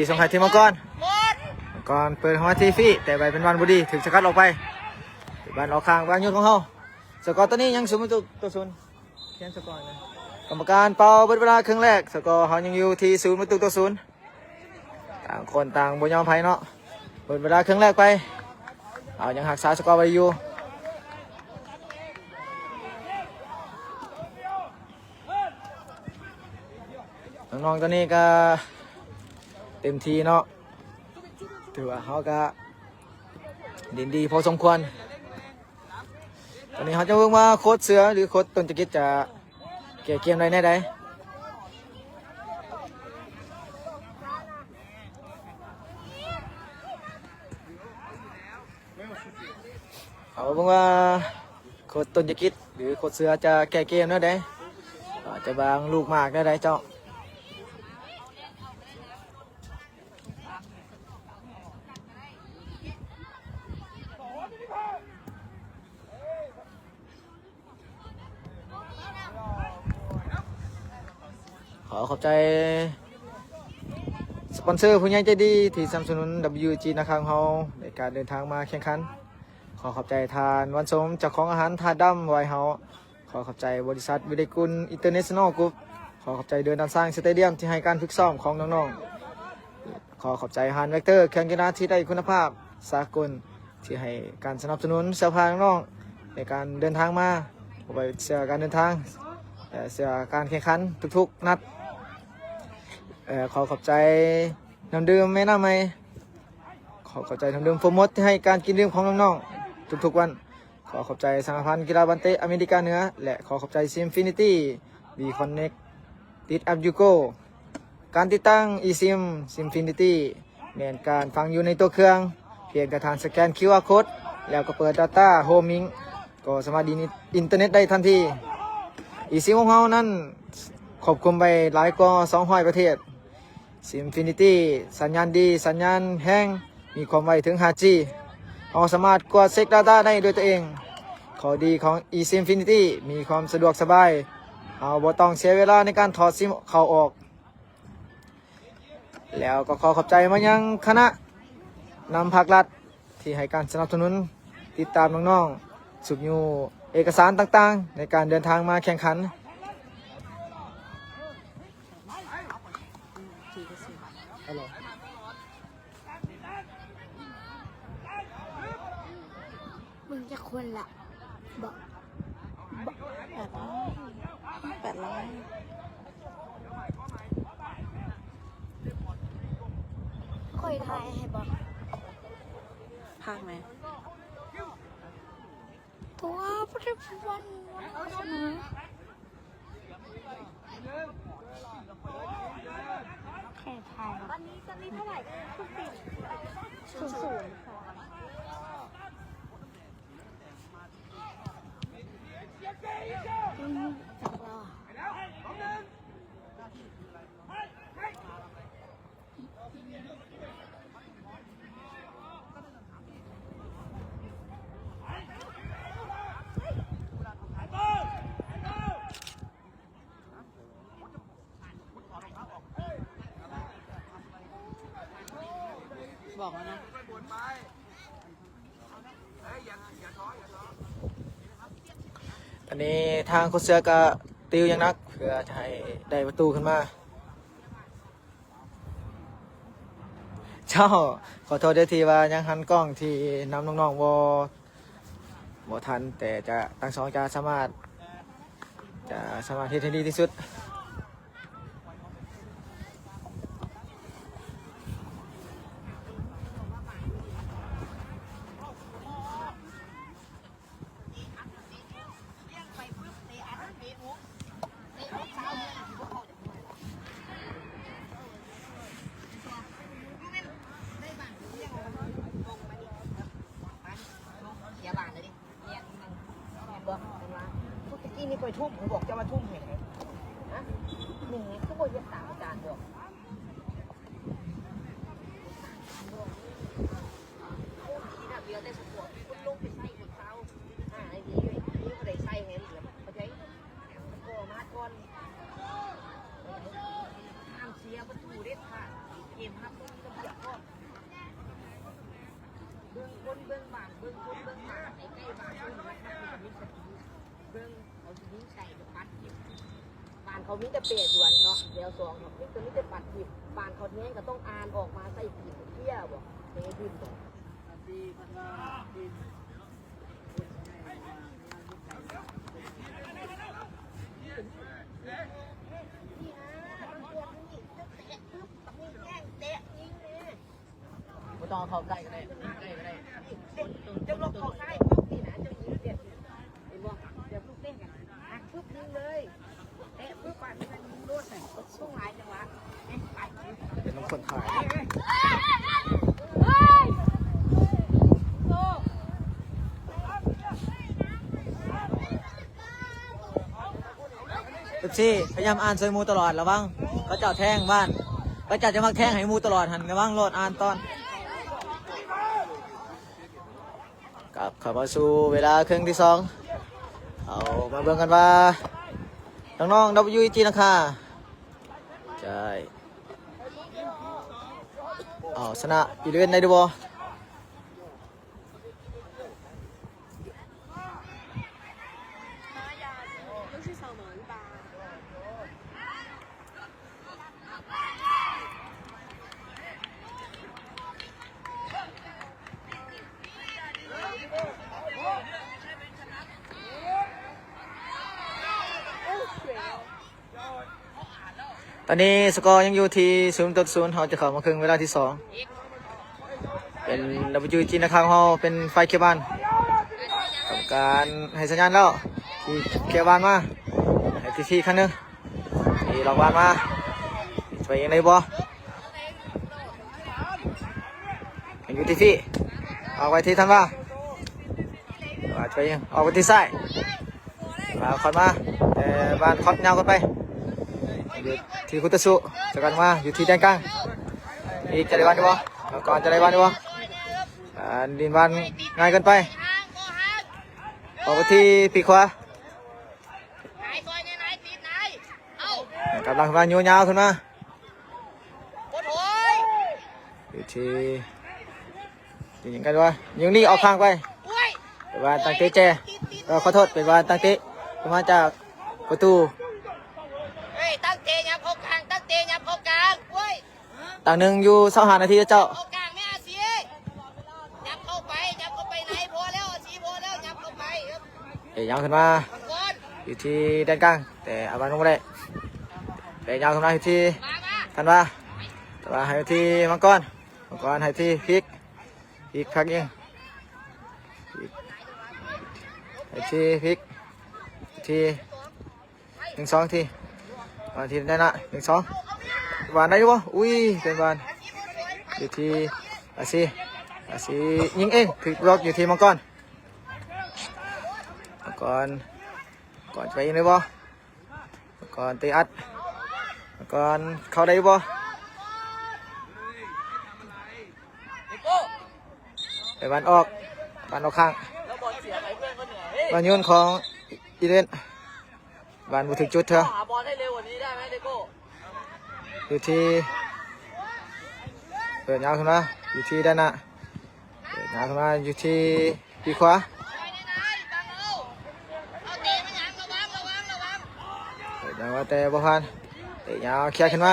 ส่งให้ทีมมังกร หมด มังกรเปิดหัวทีฟี่แต่ไปเป็นวันบุดีถึงสกัดออกไปบ้านออกข้างบ้านยศของเฮาสกอร์ตอนนี้ยัง0-0เขียนสกอร์นะกรรมการเป่าเบิดเวลาครึ่งแรกสกอร์เฮายังอยู่ที่0-0ต่างคนต่างบ่ยอมแพ้เนาะเบิดเวลาครึ่งแรกไปเอายังหักษาสกอร์ไว้อยู่น้องๆตอนนี้ก็เต็มทีเนาะถือว่าเขาก็เด่นดีพอสมควรตอนนี้เขาจะเพิ่งว่าโค้ชเสือหรือโค้ชต้นจักริดจะแก้เกมอะไรแน่ใดเขาเพิ่งว่าโค้ชต้นจักริดหรือโค้ชเสือจะแก้เกมแน่ใดอาจจะบางลูกมากแน่ใดเจ้าขอบใจสปอนเซอร์ผู้ใหญ่ใจดีที่สนับสนุน WG นะครับเฮาในการเดินทางมาแข่งขันขอบใจทานวันสมเจ้าของอาหารทาดำไวเฮาขอบใจบริษัทวิเดกุลอินเตอร์เนชั่นแนลกรุ๊ปขอบใจเดินทางสร้างสเตเดียมที่ให้การฝึกซ้อมของน้องๆขอบใจฮานเวกเตอร์แข่งกีฬาที่ได้คุณภาพสากลที่ให้การสนับสนุนเสื้อผ้าน้องๆในการเดินทางมาไปเสื้อการเดินทางเสื้อการแข่งขันทุกๆนัดขอบใจน้ำดื่มแม่น้ำไหมขอบใจน้ำดื่มโฟร์มดที่ให้การกินดื่มของน้องๆทุกๆวันขอบใจสหพันธ์กีฬาบันเตะอเมริกาเหนือและขอบใจซิมฟินิตี้วีคอนเน็กติดแอปยูโกการติดตั้ง eSIM ซิมฟินิตี้แมนการฟังอยู่ในตัวเครื่องเพียงแต่ทานสแกน QR Code แล้วก็เปิด Data Homing ก็สามารถดีอินเทอร์เน็ตได้ทันที eSIM ของเรานั้นครอบคลุมไปหลายกว่า200 ประเทศซิมฟินิตี้สัญญาณดีสัญญาณแห้งมีความไวถึง 5G เราสามารถกดเช็ค Data ได้ด้วยตัวเองข้อดีของ eSIMfinity มีความสะดวกสบายเราบ่ต้องเสียเวลาในการถอดซิมเข้าออกแล้วก็ขอบใจมายังคณะนำภาครัฐที่ให้การสนับสนุนติดตามน้องๆสุบยูเอกสารต่างๆในการเดินทางมาแข่งขันมึงจะคนละบอก800ค่อยทายให้บอก ภาคไหม ตัวประเทศวันนะแค่ทายตอนนี้เท่าไหร่00บอกแล้วนะ อันนี้ทางโค้ชเสือก็ติวอย่างนักเพื่อจะให้ได้ประตูขึ้นมาเจ้าขอโทษด้วยทีว่ายังหันกล้องที่นำน้องๆบ่ทันแต่จะตั้งสองจะสามารถเฮ็ดให้ดีที่สุด นี่ไปทุ่มผมบอกจะมาทุ่มเห็นไหมนะนี่ก็บอกจะตามอาจารย์บอกเดี๋ยวได้สปอร์ตคุณลงไปใส่ของเขาไอ้นี่ก็ได้ใส่เห็นเหลือเขาใช้ก็มาก่อนห้ามเสียประตูเด็ดขาดเกมครับต้องระเบียบก็เบื้องบนเบื้องบางเบื้องบนเบื้องบางไอ้ใกล้บางเบื้องบนมันมีสติเบื้องเขาจะยิงใส่กับปัดเก็บบานเขามีแต่เปียกหวนเนาะเดี๋ยวสองครับนี่คือมีแต่ปัดผิดบานเขาแห้งก็ต้องอ่านออกมาใส่ผิดเที่ยวบอกเทผิดบอกไม่ต้องเข้าใกล้ก็ได้ใกล้ก็ได้เจ้าลบเข้าใกล้ปุ๊บนี่นะเจ้ายิงเด็ดเห็นบ่เดี๋ยวปุ๊บเต้นกันปุ๊บยิงเลยเตะปุ๊บปัดมันยิงโดนใส่ช่วงหลายจังหวะไป เป็นน้องคนถ่ายพี่พยายามอ่านซอยมูตลอดระวังก็เจ้าแทงบ้านก็เจ้าจะมักแทงให้มูตลอดหันระวังโลดอ่านตอนกลับเข้ามาสู่เวลาครึ่งที่2เอามาเบิ่งกันว่าน้องๆ WEG นะคะใช่เอาชนะอีเลเว่นได้ดูบ่ตอนนี้สกอร์ยังอยู่ที่0-0เราจะเข้ามาครึ่งเวลาที่2เป็น WEG นะครับเราเป็นไฟเขียวบานทำการให้สัญญาณแล้วที่เขียวบานมาให้ทีครั้งนึงที่ลองบานมาไปยังไงบ่อยู่ที่พี่ออกไปที่ทันว่าไปยังออกไปที่ซ้ายมาคอนมาแต่บานคอนยาวกันไปที่คุตสุจะกันมาอยู่ที่แดนกลางอีกจะได้บ้านดีบ่ก่อนจะได้บ้านดีบ่ดินบ้านง่ายเกินไปออกไปที่ปีกขวากำลังมาโยนยาวขึ้นมาอยู่ที่ยิงกันวะยิงนี่ออกข้างไปเป็นบ้านตั้งเตะเจขอโทษเป็นบ้านตั้งเตะมาจากประตูตั้งเตะยับเข้ากลางตั้งเตะยับเข้ากลางเว้ยต่างหนึ่งอยู่25 นาทีเจ้าเข้ากลางไม่อาชียับเข้าไปไหนพอแล้วอาชีพอแล้วยับเข้าไปยาวขึ้นมาอยู่ที่แดนกลางแต่อาบานลงไม่ได้แต่ยาวขึ้นมาอยู่ที่ทันว่าแต่ว่าให้ที่มังกรให้ที่พริกพักยิงให้ที่พริกที่1-2ทีวันที่ได้ละ1-2วานได้ด้วยอุ้ยเป็นวานอยู่ที่อาซียิงเองถึกบล็อกอยู่ที่มังกรก่อนไปยิงได้บ่ก่อนตีอัดก่อนเข้าได้บ่ไปบานออกข้างบานโยนของอีเลนบานบุถึงจุดเถอะหาบอลให้เร็วกว่านี้ได้ไหมเดโก้อยู่ที่เปิดยาวขึ้นมาอยู่ที่ด้านหน้าเปิดยาวขึ้นมาอยู่ที่ปีขวาเปิดยาวแต่บ่ผ่านเตะยาวเคลียร์ขึ้นมา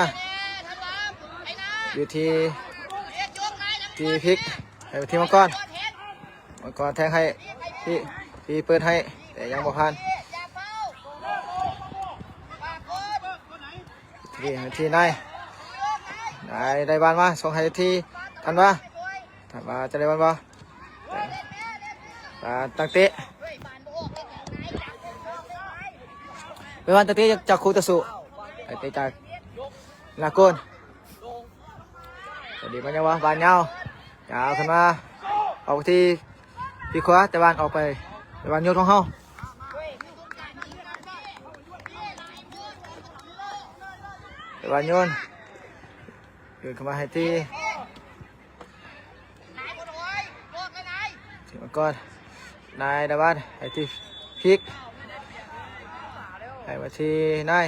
อยู่ที่พริกให้ที่มังกรแทงให้พี่เปิดให้แต่ยังบ่ผ่านที่นายได้บ้านมาส่งให้ที่ทันว่าจะได้บ้านบ่ตั้งเตะเป็นวันตั้งเตะจากคูตะสุเตะจากนาโกนดีมันยังวะบานยาวขึ้นมาออกที่ปีขวาแต่บ้านออกไปบ้านโยนของเฮา แต่บานโยนคืนเข้ามาให้ที่ นายบนหัวโดดเลยนาย ทีมังกรนายดาบันให้ที่พลิกให้มาที่นาย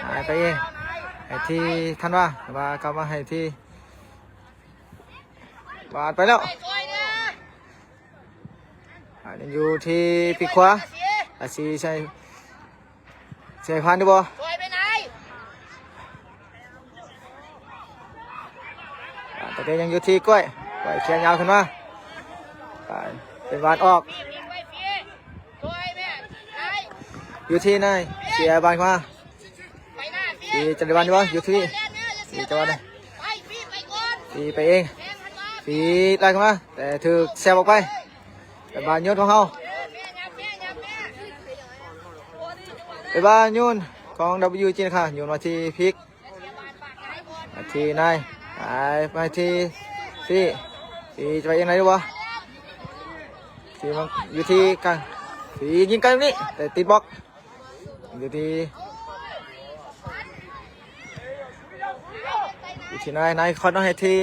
หายไปเองให้ที่ท่านว่ากลับมาให้ที่บาดไปแล้ว ไปซอยเนี่ย ยังอยู่ที่ปีกขวาอาซีใช่พันธุ์ดีบ่ ซอยไปไหน แต่ก็ยังอยู่ที่กล้วยแขนยาวขึ้นมาเป็นบานออก พี่ยิงไว้พี่ซอยแม่นาย อยู่ที่นายเสียบานเข้ามา ไปหน้าพี่ ที่จันทวันดีบ่อยู่ที่ เล่นเนี่ยอย่าเสีย ที่จังหวัดไหน ไปพี่ไปก่อน ที่ไปเอง แทงมันมา ที่ไล่เข้ามาแต่ถือแซวออกไปเป็นบานโยนของเขา แม่ยับแม่ยับแม่ เป็นบานโยนของ WG นะคะโยนมาที่พลิกมาที่นายไปที่จะไปยังไงดีวะที่มันอยู่ที่กลางที่ยิงกันตรงนี้แต่ติดบล็อกอยู่ที่นายคอนต้องให้ที่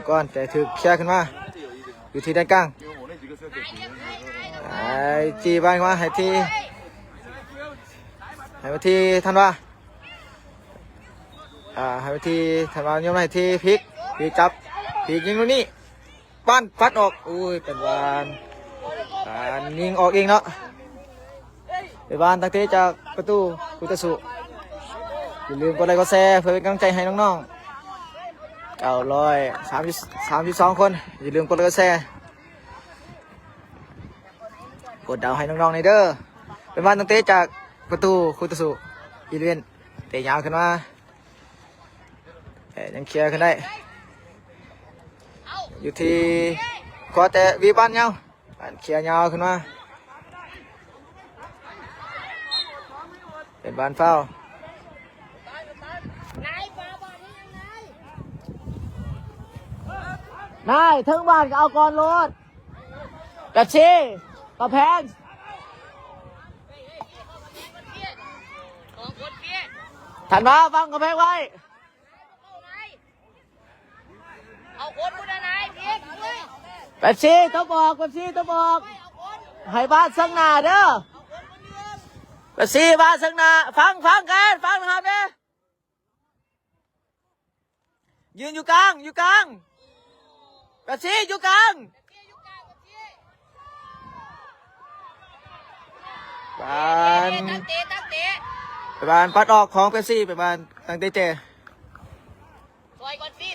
ก่อนแต่ถือเคลียร์ขึ้นมาอยู่ที่ด้านกลางจีบ้านมาให้ที่มาที่ท่านว่าให้มาที่ท่านว่าโยนให้ที่พลิกจับพลิกยิงตรงนี้ปั้นฟัดออกอุ้ยเป็นวานยิงออกเองเนาะเป็นวานตั้งแต่จากประตูกุตสุอย่าลืมกดไลค์กดแชร์เพื่อเป็นกำลังใจให้น้องๆ932 คนอย่าลืมกดไลค์กดแชร์กดดาวให้น้องๆในเด้อเป็นวานตั้งแต่จากประตูกุตสุอีเลเวนเตะยาวขึ้นมาแต่ยังเคลียร์ขึ้นได้อยู่ที่ขวาแต่วีบ้านเงาเคลียร์เงาขึ้นมาเป็นบ้านเฝ้าน ายปาบอลนี่ยังไง นายทั้งบ้านก็เอาก่อนรถแบบชี้กระแพง ของคนพี่ ถันมาฟังกระแพงไว้ เอาคนบุญนายพี่ด้วย แบบชี้ต้องบอกให้บ้านสังหนาเด้อแบบชี้บ้านสังหนาฟังกันฟังนะครับเนี่ยยืนอยู่กลางแบบชี้อยู่กลางบ้าน ตั้งเตะ ไปบ้านปัดออกของเป๊ปซี่ไปบ้านตั้งเตเจ ซอยก่อนพี่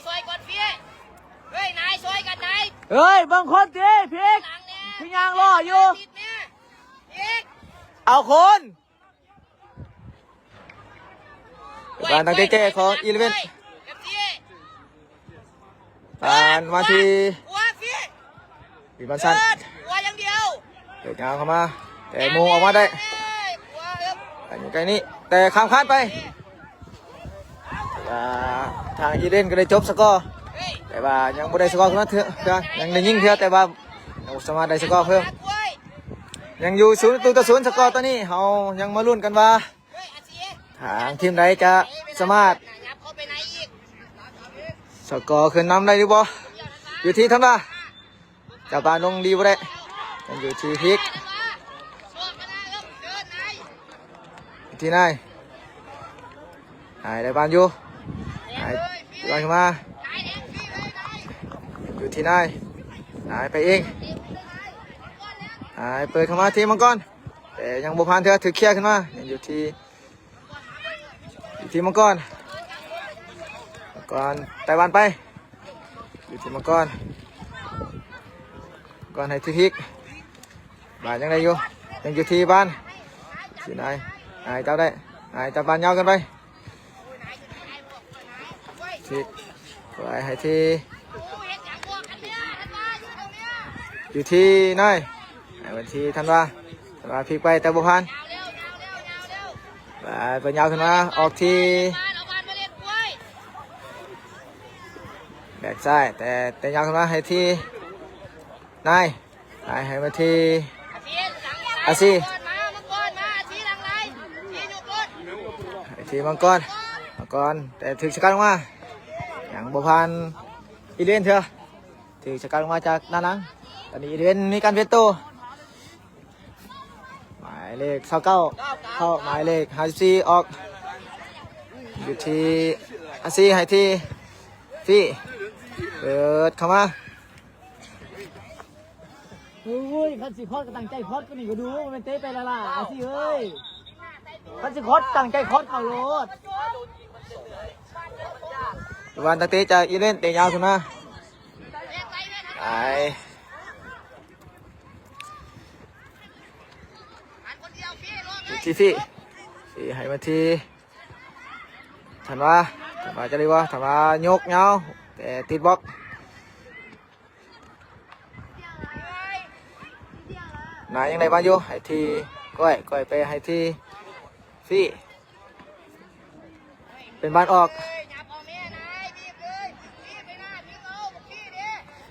เฮ้ยนายซอยกันนาย เฮ้ยบางคนจีพริก หลังเนี่ย พี่ยางรออยู่ ปิดเนี่ยอีก เอาคนไปบ้านตั้งเตเจของอีเลเวนบ้านมาที่ หัวพี่ ปีบ้านสั้น หัวอย่างเดียว เดินยาวเข้ามาแต่มูออกมาได้ หัวเอิบ อันนี้ไกลนี้แต่ข้ามคานไปทางอีเลนก็ได้จบสกอร์ เฮ้ย แต่ว่ายังไม่ได้สกอร์ขึ้นมาเถอะยังได้ยิงเถอะแต่ว่ายังบ่สามารถได้สกอร์เพิ่ม กล้วย ยังอยู่0-0สกอร์ตอนนี้เรายังมาลุ้นกันว่า เฮ้ยอาชี ทางทีมใดจะสามารถ ยับเข้าไปไหนอีก สกอร์ขึ้นนำได้หรือบ่อยู่ที่ทำได้จับตาลงดีบ่ได้ยังอยู่ที่พลิก สวมกันนะเอิบเดินนาย อยู่ที่นายได้บานอยู่นายบานขึ้นมา นายเด็กพี่เลยนาย อยู่ที่นายไปเองเปิดเข้ามาที่มังกรแต่ยังบ่ผ่านเถอะถือเคลียร์ขึ้นมายังอยู่ที่มังกรไต้หวันไปอยู่ที่มังกรให้ที่พลิกบ้านยังไงอยู่ยังอยู่ที่บ้านที่นายจับได้จับบ้านยาวกันไปที่ไปให้ที่อยู่ที่นายวันที่ธันวาพลิกไปแต่บุพันไปยาวขึ้นมาออกที่แบกซ้ายแต่ยาวขึ้นมาให้ที่นายให้มาที่อาซีให้ที่มังกร ก่อนแต่ถึงสกัดลงมาอย่างบ่ผ่านอีเลนเถอะถึงสกัดลงมาจากด้านหลังตอนนี้อีเลนมีการเวทโต้หมายเลข29เข้าหมายเลข54ออกอยู่ที่อาซีให้ที่ฟี่เปิดเข้ามาเฮ้ยคันสิคอดก็ตั้งใจคอดก็นี่ก็ดูมันเตะไปละล่ะอาซีเฮ้ยคันสิคอดตั้งใจคอดเข้าโลดวันตะเตะจากอีเลนเตะยาวขึ้นมาไอ้ที่ฟี่ให้มาทีถันว่าจะเรียกว่าถันว่ายกเงาแต่ติดบล็อกนายยังไงบ้างอยู่ให้ทีก้อยไปให้ทีฟี่เป็นบ้านออก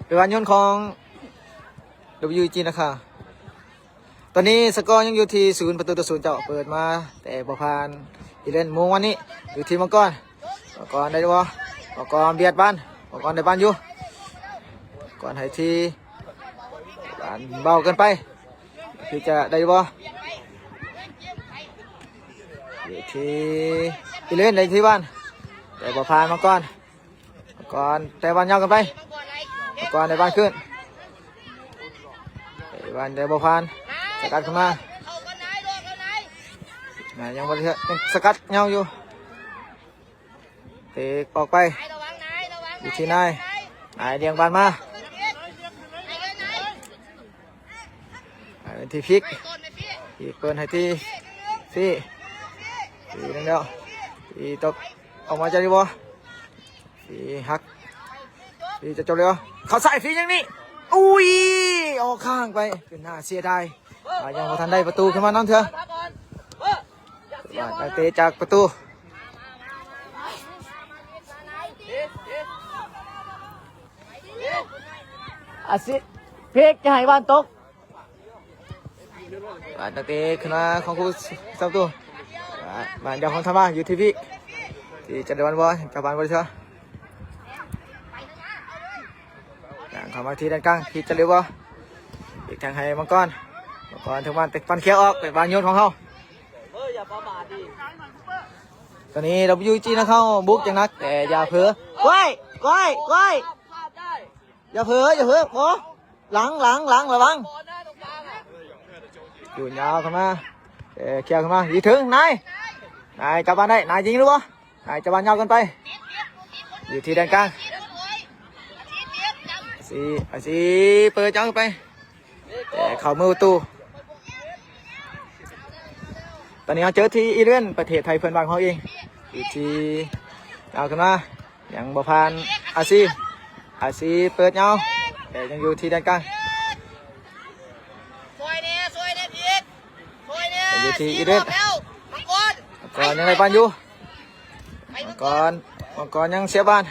เป็นบ้านยนต์ของ WG นะคะตอนนี้สกอร์ยังอยู่ที่0-0เจ้าเปิดมาแต่บ่ผ่านอีเลนมงวันนี้อยู่ที่มังกรได้ด้วยมังกรเบียดบ้านมังกรได้บ้านอยู่ก่อนให้ทีบ้านเบาเกินไปที่จะได้บ่อยู่ที่อีเลนได้ที่บ้านแต่บ่ผ่านมังกรแต่บ้านยาวกันไปมังกรได้บ้านขึ้นได้บ้านได้บ่ผ่านสกัดขึ้นมายังบ่ได้ยังสกัดเงาอยู่เตะออกไปอยู่ที่นายเลี้ยงบานมาที่พลิกเปิดให้ที่ฟี่นั่นเดียวที่ตกออกมาจะดีบ่ที่หักที่จะจบเลยเขาใส่ฟี่อย่างนี้อุ้ยออกข้างไปเป็นหน้าเสียดายยังพอทันได้ประตูขึ้นมาน้องเถอะเตะจากประตูอาซิเพกจะให้บ้านตกบ้านเตะขึ้นมาของกูสามตัวบ้านเดียวของธรรมะอยู่ที่พี่ที่จะเดินบอลกับบ้านบอลเถอะอย่างเข้ามาที่ด้านกลางที่จะเลี้ยวบอลอีกทางให้มังกรถึงบ้านติดฟันเขียวออกเป็นบ้านโยนของเขาตอนนี้ WG นะเข้าบุกอย่างนักแต่อย่าเผลอก้อยอย่าเผลอโอ้หลังระวังอยู่ยาวเข้ามาเขียวเข้ามายิงถึงนายจับบ้านได้นายยิงหรือเปล่านายจับบ้านยาวกันไปอยู่ที่ด้านกลางสีเปิดจังไปแต่เข่ามือประตูตอนนี้เราเจอที่อีเลนประเทศไทยเพื่อนบ้านเขาเองอยู่ที่เอาขึ้นมาอย่างบ่ผ่านอาซีเปิดเงาแต่ยังอยู่ที่ด้านกลางอยู่ที่อีเลนก่อนยังไงบ้านอยู่ก่อนยังเสียบ้าน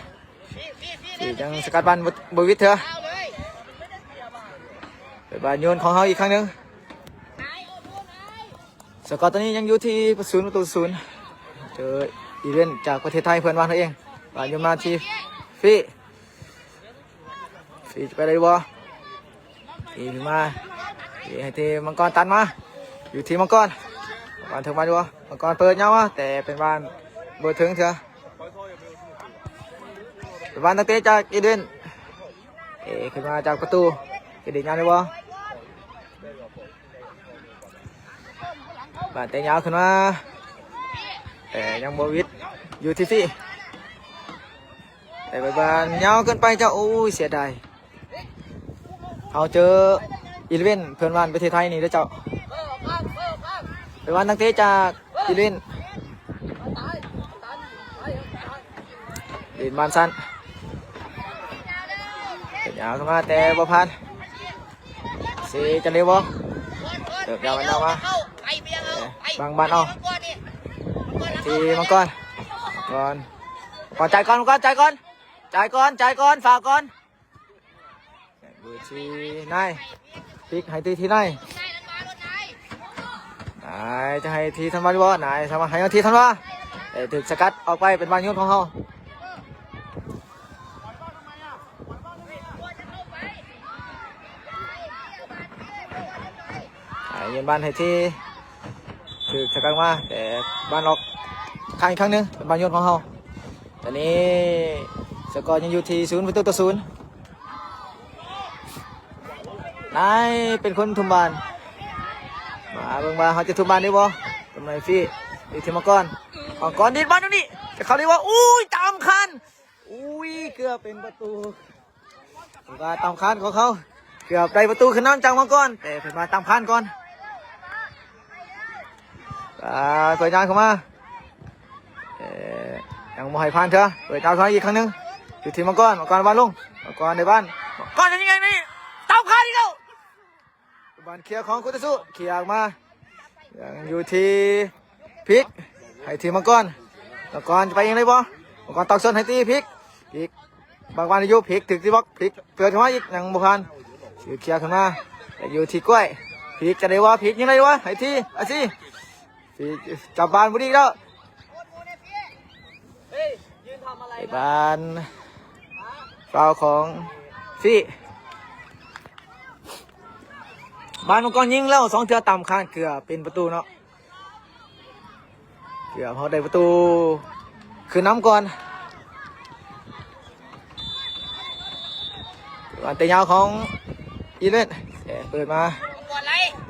ที่ยังสกัดบ้านบวิทเถอะเป็นบ้านโยนของเขาอีกครั้งหนึ่งสกอร์ตอนนี้ยังอยู่ที่0-0เจออีเลนจากประเทศไทยเพื่อนบ้านเขาเองบ้านโยนมาที่ฟี่จะไปได้บ่ฟี่มาให้ทีมังกรตันมาอยู่ที่มังกรถึงมาดูมังกรเปิดเงาแต่เป็นบ้านเบอร์ถึงเถอะเป็นบ้านตั้งเตะจากอีเลนขึ้นมาจากประตูจะดิ่งงานได้บ่บ้านเตะยาวขึ้นมาแต่ยังบวิดอยู่ที่ฟี่แต่บ้านยาวเกินไปเจ้าโอ้ยเสียดายเอาเจออีเลนเพื่อนบ้านประเทศไทยนี่ด้วยเจ้าเป็นบ้านตั้งเตะจากอีเลนดินบ้านสั้นเตะยาวขึ้นมาแต่บ่ผ่านสีจะเร็วบ่เติบยาวมันยาวมาบางบ้านเอาทีมังกรจ่ายก่อนฝากก่อนดูทีนายพลิกให้ทีนายจะให้ทีทันวาดีบ่นายทำให้ทีทันวา แต่ถึกสกัดออกไปเป็นบานยุนของเขายืนบานให้ที่ถึกสกัดมาแต่บานออกข้างอีกครั้งหนึงเป็นบานยุนของเขาตอนนี้สกอร์ยังอยู่ที่0-0นายเป็นคนทุมบานมาเบิ่งว่าเขาจะทุมบานได้บ่ทำไมฟี่อีกทีมาก่อนดิดบานตรงนี้จะเขาเรียกว่าอุ้ยตามคันอุ้ยเกือบเป็นประตูก็ตามคันของเขาเกือบได้ประตูขึ้นน้ำจังมาก่อนแต่เป็นมาตามคันก่อนเปิดงานเข้ามายังมให้ผ่านเถอะเปิดดาวเขาอีกครั้งหนึงอยู่ทีมังกรบ้านลงมังกรในบ้านมังกรจะยังไงนี่ตามขาดอีกแล้วบ้านเคลียร์ของคุตสุเคลียร์ออกมายังอยู่ที่พลิกให้ทีมังกรจะไปยังไงบ่มังกรตอกส้นให้ตีพลิกบางวันอยู่พลิกถึงที่บล็อกพลิกเปิดเข้ามาอีกยังบุพันเคลียร์ขึ้นมาอยู่ที่กล้วยพลิกจะได้ว่าพลิกยังไงวะให้ทีจับบานบุรีแล้วไอ้บานฟาวของฟี่บานมังกรยิงแล้ว2 เทื่อต่ำข้างเกือบเป็นประตูเนาะเกือบเขาได้ประตูคือน้ำก่อนวันเตะยาวของอีเลนเปิดมา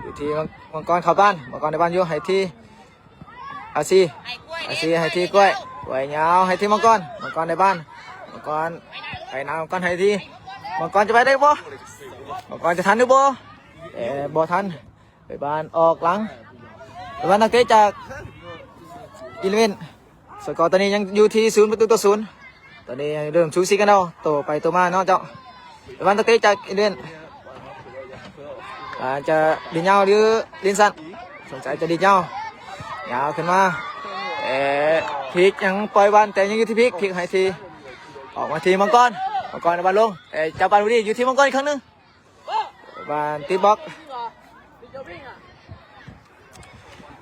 อยู่ที่มังกรเข้าบ้านมังกรในบ้านอยู่ให้ที่อาซีให้ที่กล้วยยาวให้ที่มังกรในบ้านมังกรไปน้ำมังกรให้ที่มังกรจะไปได้บ่มังกรจะทันหรือบ่บ่ทันไปบ้านออกหลังไปบ้านนักเตะจากอีเลนสกอร์ตอนนี้ยังอยู่ที่0-0ตอนนี้เริ่มชูซีกันแล้วโตไปโตมาเนาะเจ้าไปบ้านนักเตะจากอีเลนจะดินยาวหรือดินสั้นสงสัยจะดินยาวขึ้นมาพลิกยังปล่อยบอลแต่ยังอยู่ที่พลิกให้ทีออกมาทีมังกรในบอลลงจับบอลบุรีอยู่ที่มังกรอีกครั้งหนึงบอลตีบล็อก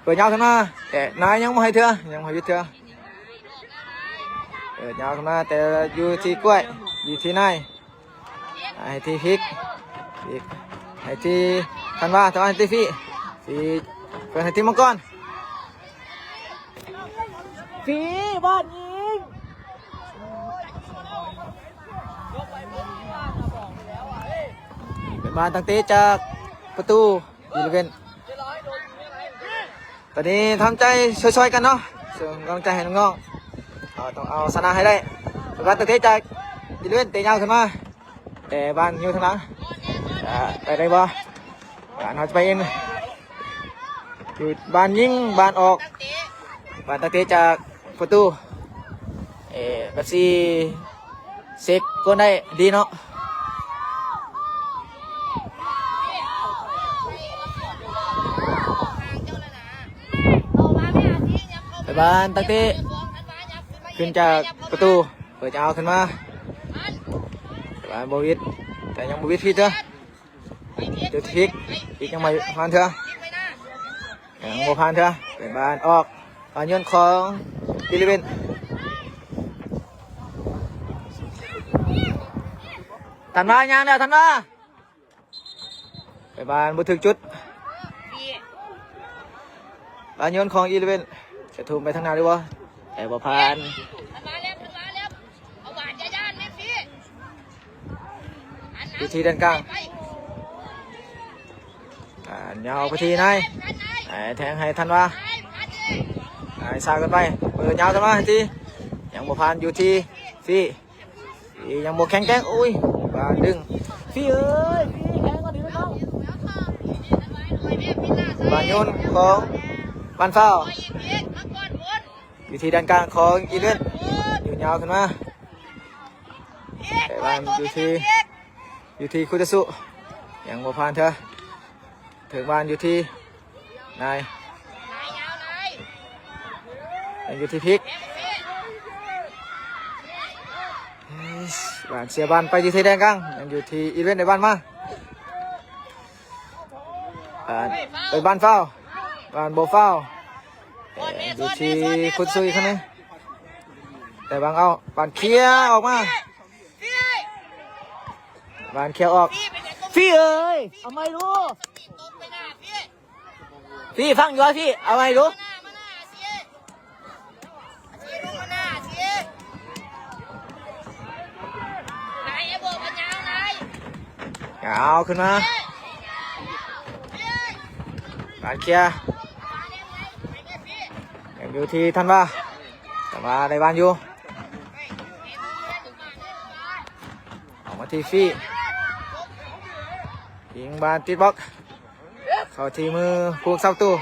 เปิดยาวขึ้นมาแต่นายยังไม่ให้เธอยังไม่ให้เธอเปิดยาวขึ้นมาแต่อยู่ที่กล้วยอยู่ที่นายให้ทีพลิกให้ทีทันว่าให้ทีฟี่เปิดให้ทีมังกรฝีบ้านยิงเป็นบ้านตั้งเตะจากประตูอีเลเวนตอนนี้ทำใจช่วยๆกันเนาะส่งกำลังใจให้น้องๆต้องเอาชนะให้ได้เป็นบ้านตั้งเตะจากอีเลเวนเตะยาวขึ้นมาแต่บ้านอยู่ทางหลังไปได้บ่บ้านเขาจะไปเองอยู่บ้านยิงบ้านออกบ้านตั้งเตะจากประตูแบบซีเซฟก็ได้ดีเนาะไปบ้านตั้งเตะขึ้นจากประตูเปิดจะเอาขึ้นมาบ้านโบวิดแต่ยังโบวิดพี่เถอะเดี๋ยวพลิกอีกยังไม่ผ่านเถอะยังโบผ่านเถอะเป็นบ้านออกบ้านยนต์ของอีเลเวนทันมายังเนี่ยทันมาไปบ้านบุถึกจุดบ้านยนต์ของอีเลเวนจะทุ่มไปทางไหนดีวะแต่บ่ผ่านอยู่ที่ด้านกลางยาวไปทีไหนแทงให้ทันว่าสากันไปเปิดยาวกันมาทียังบ่ผ่านอยู่ที่ฟี่ยังบ่แข็งแกร่งอุ้ยบาดึงฟี่เอ้ยฟี่แข็งกว่านี้น้องบานยนของบานเฝ้าอยู่ที่ด้านกลางของอีเลนอยู่ยาวขึ้นมาแต่บานอยู่ที่คุตสุยังบ่ผ่านเธอถึงบานอยู่ที่นายยังอยู่ที่พลิกบ้านเสียบ้านไปอยู่ที่แดงกลางยังอยู่ที่อีเวนต์ในบ้านมาไปบ้านเฝ้าบ้านโบเฝ้าอยู่ที่คุณซุยคนนี้ แต่บางเอาบานเคลียร์ออกมาบานเคลียร์ออกพี่เอ้ยเอาไม่รู้พี่ฟังอยู่พี่เอาไม่รู้เอาขึ้นมาบานเคลียร์ยังอยู่ที่ท่านว่าแต่ว่าในบ้านอยู่ออกมาที่ฟี่ยิงบานติดบล็อกเข้าที่มือพวกเสาตู้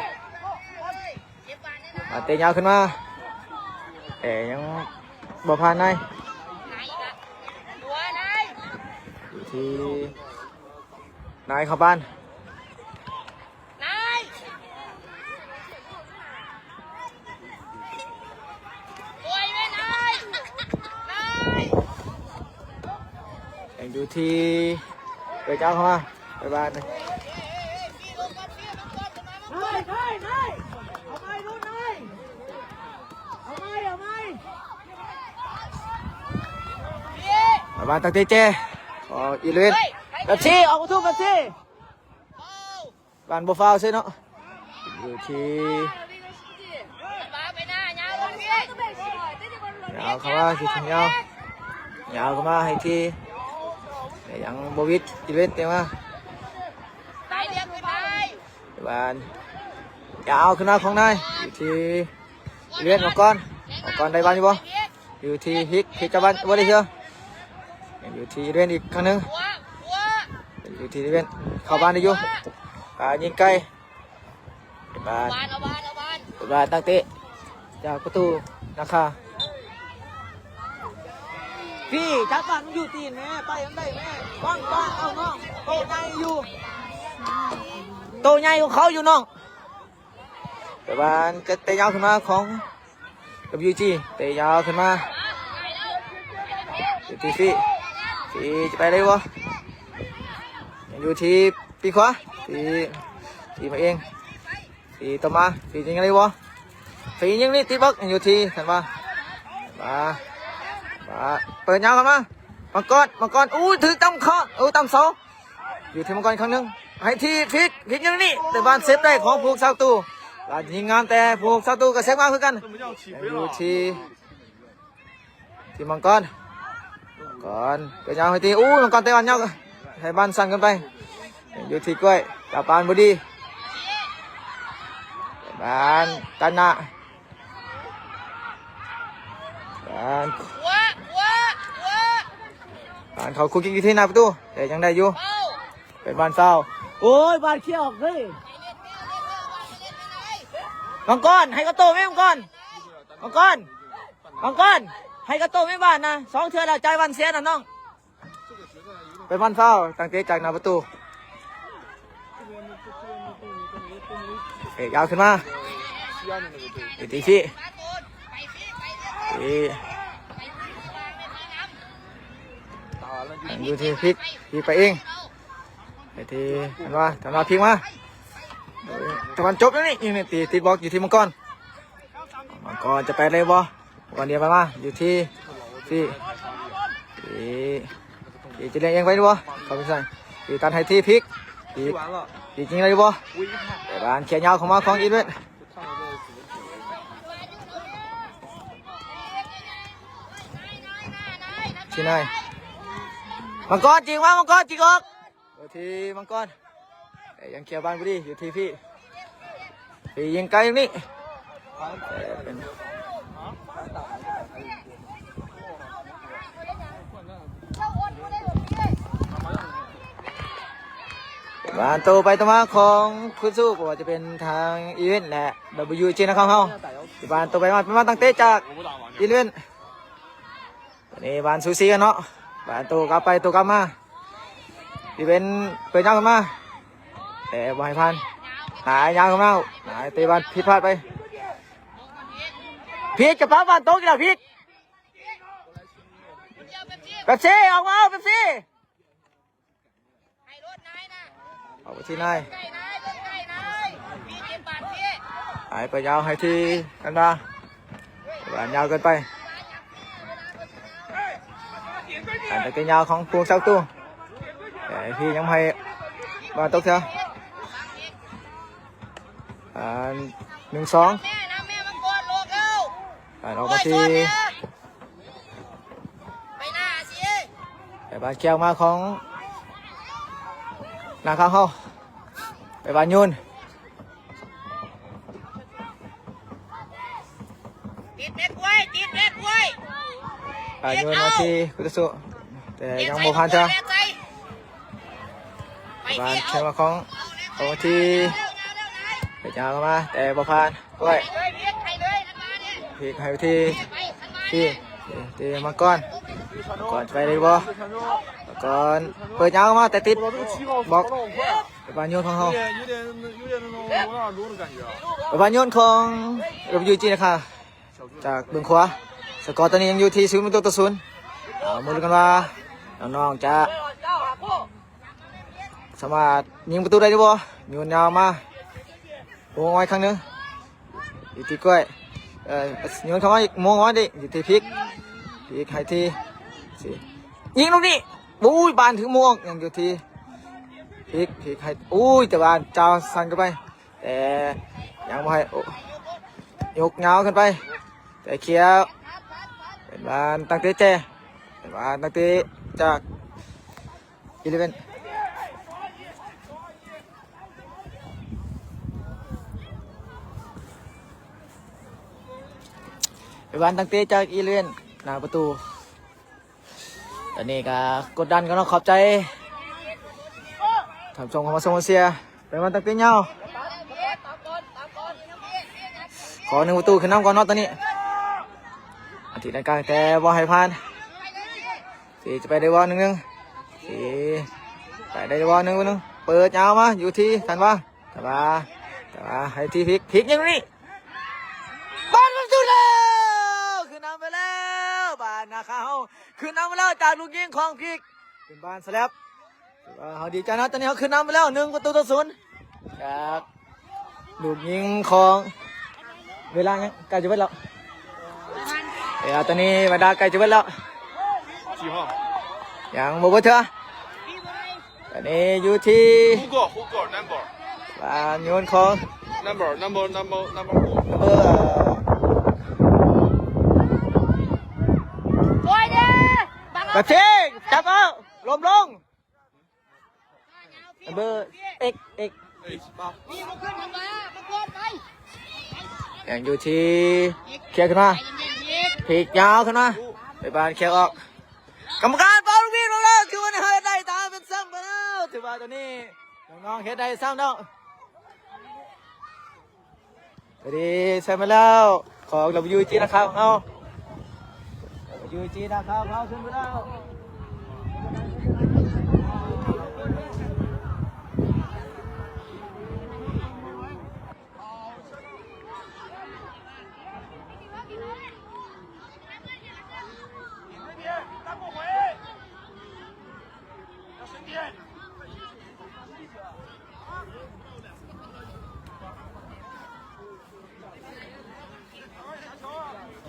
มาเตะยาวขึ้นมาแต่ยังบ่ผ่านนายอยู่ที่นายเข้าบ้านยังอยู่ที่เปิดเจ้าเข้ามาไปบ้านเลยบ้านตักเตเจออกอีเลนแบบซี่ออกมาทุบแบบซี่บ้านบัวฟ้าวใช่เนาะอยู่ที่ยาวเข้ามาที่ถึงยาวยาวเข้ามาให้ที่ยังโบวิดอีเลนเต็มมาบ้านยาวขึ้นมาของนายอยู่ที่อีเลนมาก่อนได้บ้านอยู่บ่อยู่ที่ฮิกกับบ้านบ่ได้เชื่ออยู่ที่เรียนอีกครั้งหนึ่งอยู่ที่เรียนเข้าบ้านได้อยู่ยิงไกลบ้านตั้งเตะจากประตูนะคะพี่จับบ้านมันอยู่ตีนแม่ไปยังได้แม่บ้านเอาน้องโตใหญ่อยู่เขาอยู่น้องแต่บ้านจะเตะยาวขึ้นมาของ WG เตะยาวขึ้นมาอยู่ที่ฟี่จะไปได้วะอยู่ที่ปีขวาที่มาเองที่ต่อมาที่ยิงอะไรวะที่ยิงนี่ตีบล็อกอยู่ที่เห็นปะเปิดยาวกันมามังกรอู้ถือตั้มข้อตั้มเสาอยู่ที่มังกรครั้งหนึ่งให้ที่พิษยิงนี่แต่บ้านเซฟได้ของพวกซาวตูยิงงามแต่พวกซาวตูกับเซฟงามคือกันอยู่ที่มังกรก่อนไปยาวให้ทีมังกรเตะบอลยาวให้บ้านสั่นกันไปอยู่ที่กล้วยกับปานบุดีบ้านกันนะบ้านเขาคุกกี้ที่หน้าประตูแต่ยังได้อยู่เป็นบ้านเศร้าโอ้ยบ้านเขี้ยวเฮ้ยมังกรให้กระโตไม่มังกรให้กระโตไม่บ้านนะ2 เทื่อแล้วใจวันเสียนะน้องเป็นบ้านเศร้าตั้งเตะจากหน้าประตูยาวขึ้นมาตีฟี่อยู่ที่พลิกไปเองไอ้ที่เห็นว่าทำมาพลิกมาตะวันจบแล้วนี่ยังตีบล็อกอยู่ที่มังกรจะไปเลยบ่วันเดียวมาอยู่ที่จะเลี้ยงเองไปดูบ่เขาไปใส่ตีตันให้ที่พลิกตีจริงเลยบ่แต่บ้านเขียนยาวของมาของอีเวนที่ไหนมังกรจริงวะมังกรจริงออกอยู่ที่มังกรยังเขียนบ้านพอดีอยู่ที่พี่ยิงไกลตรงนี้บ้านโตไปต่อมาของคุณสู้ก็จะเป็นทางอีเวนต์และ WG นะครับเฮาบ้านโตไปมาเป็นบ้านตั้งเตะจากอีเวนต์นี่บ้านซูซีกันเนาะบ้านโตกลับไปโตกลับมาอีเวนต์เปิดยาวขึ้นมาแต่บ่ให้พันหายยาวขึ้นมาหายเตะบ้านผิดพลาดไปพีกจะพาบ้านโตกี่ละพีกแบบซี่ออกมาแบบซี่ออกไปที่นายหายไปยาวให้ที่กันดาบ้านยาวเกินไป การตักเตะยาวของพวงเสาตู้แต่พี่ยังให้บอลตกเถอะ1-2 แม่น้ำแม่มังกรโลกเอ้า ออกมาที่ ไปหน้าสิ ไปบานเคียวมาของนาข้าวเขาไปบานยุน ติดเด็กไว้ติดเด็กไว้ บานยุนมาที่พุทธสุแต่ยังโมพันเถอะ ไป บาน ที่ เคียว เอา มาของที่ไปยาวมาแต่โมพันด้วย เลยพีกให้เลยอันมาเนี่ย พีกให้ไปที่ ไปอันมา ที่ เนี่ย ที่มาก่อนไปเลยบ่ก่อนเปิดยาวมาแต่ติดบอกไปบานยุนของเขา 有点那种罗纳尔多的感觉啊。 ไปบานยุนของเราอยู่จีนะคะจากเบื้องขวาสกอร์ตอนนี้ยังอยู่ที่0-0มาลุ้นกันว่าน้องๆจะสามารถยิงประตูได้หรือเปล่าโยนยาวมาโมงไว้ครั้งหนึงอยู่ที่กล้วยโยนเข้ามาอีกโมงไว้ดิอยู่ที่พริกให้ที่ยิงลูกนี้อุ้ยบานถึงโมงยังอยู่ที่พริกให้อุ้ยแต่บานเจ้าสั่นกันไปแต่ยังไม่ให้ยกเงาขึ้นไปแต่เคลียร์เป็นบานตั้งเตะเจเป็นบานตั้งเตะจาก11เป็นบานตั้งเตะจาก11หน้าประตูตอนนี้ก็กดดันกันเนาะขอบใจทำส่งเข้ามาส่งมาเสียเป็นบานตั้งเตะเงาขอ1 ประตูขึ้นน้ำก่อนเนาะตอนนี้อาทิตย์ในกลางแต่บอลให้ผ่านสี่จะไปได้บอล1-1สี่ไปได้บอล1-1เปิดยาวมาอยู่ที่ทันว่าแต่ว่าให้ที่พลิกอย่างนี้บอลมันสุดแล้วขึ้นนำไปแล้วบานนาคาเฮาขึ้นนำไปแล้วจากลูกยิงของพลิกเป็นบานสแลบเขาดีใจนะตอนนี้เขาขึ้นนำไปแล้ว1-0จากลูกยิงของเวลาไงใกล้จะเวลาตอนนี้เวลาใกล้จะเวลา几号？ ยังบ่เบิดเถอะตอนนี้อยู่ที่ 胡歌 number บ้านโยนของ number โอ้ยเด้บัง กระเทิงจับเอาลมลงเบอร์เอก นี่มันขึ้นทำไมมังกรไป ยังอยู่ที่เคลียร์ขึ้นมา ไปเย็นๆ พีกยาวขึ้นมาไปบ้านเคลียร์ออกกรรมการเป่าลูกบิดมาแล้วคือวันนี้เฮ็ดได้ตามเป็นซ้ำไปแล้วถือว่าตัวนี้น้องๆเฮ็ดได้ซ้ำแล้วสวัสดีใช่ไหมแล้วของ WG นะครับของเรา WG นะครับเขาขึ้นไปแล้ว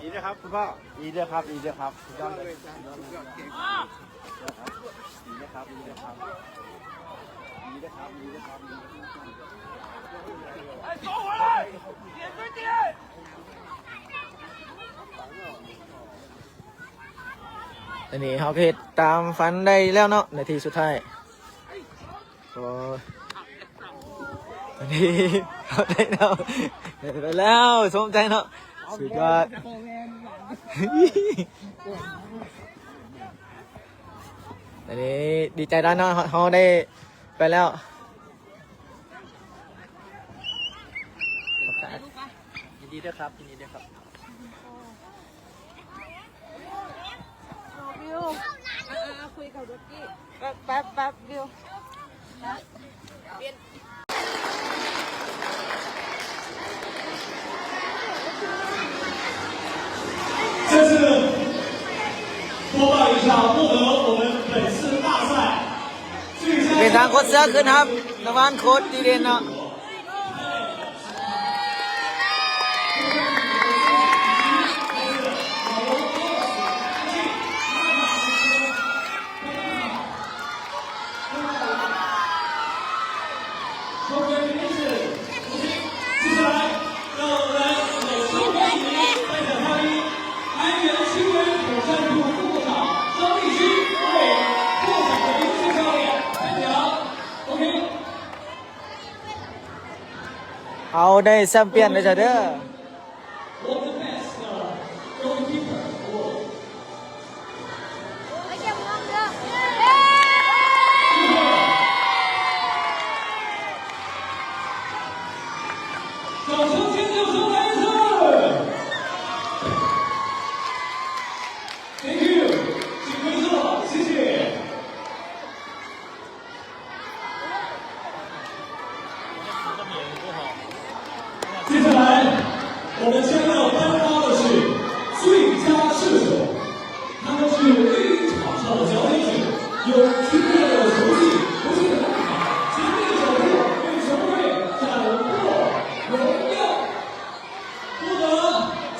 ดีด้วยครับคุณพ่อดีด้วยครับสุดยอดเลยอันนี้เขาเพจตามฝันได้แล้วเนาะในทีสุดท้ายก็อันนี้เขาได้แล้วได้ไปแล้วสมใจเนาะสุดยอดอันนี้ดีใจด้านเนาะเขาได้ไปแล้วยินดีด้วยครับยินดีด้วยครับ วิวคุยกับรถกี้แป๊บวิว 这是播报一下获得我们本次大赛最佳 เป็นทางโค้ชเสือขึ้นครับรางวัลโค้ชดีเด่นเนาะ ได้แชมเปี้ยนเลยจ้ะเด้อ ไอ้เจ้ามึงเด้อ 掌声请九成来一次。Thank you，请回座，谢谢。接下来，我们将要颁发的是最佳射手，他们是绿茵场上的佼佼者，有拼搏的球技，不懈的奔跑，前进的脚步，为球队斩获荣耀。获得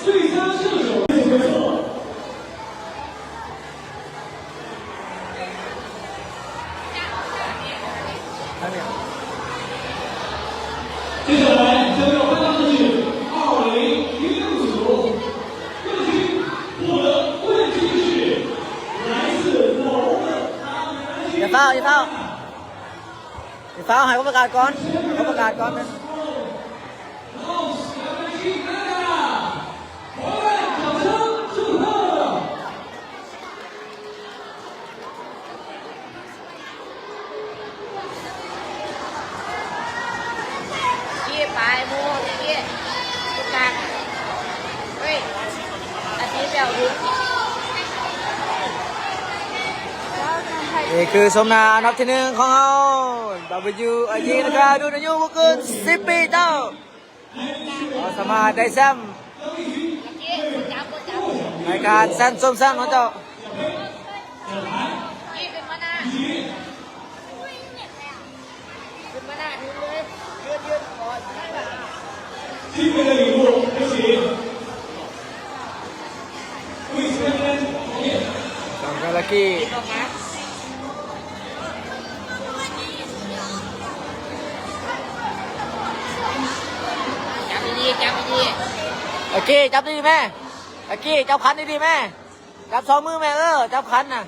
最佳射手，请回座。接下来将要颁发的是2016组冠军，获得冠军是来自我们他们南 อย่า 京。 เฝ้าอย่าเฝ้าอย่าเฝ้าให้เขาประกาศก่อนให้เขาประกาศก่อนนะ ยี่ปลายมูยี่ตุกางเฮ้ยอาทิตย์เดียวดู นี่คือสมนาอันดับที่1ของเรา WIG นะครับดูอายุบ่เกิน10 ปีเจ้าเราสามารถได้แชมป์ ยี่จับจับ ในการแซนส้มแซนของเจ้า ยี่ขึ้นมาหน้าขึ้นมาหน้าถึงเลยยืนก่อนได้แบบ 精美的礼物，有请魏先生同意。 สองกาลากี้ ออกมาจับดีๆจับดี อากี้จับดีๆแม่อากี้จับคันดีๆแม่จับสองมือแม่จับคันน่ะ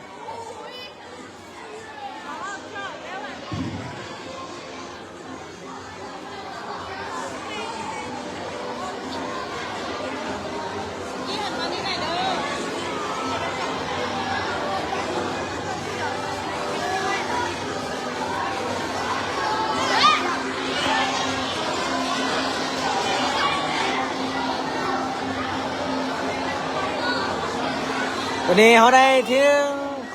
วันนี้เขาได้ที่หนึ่ง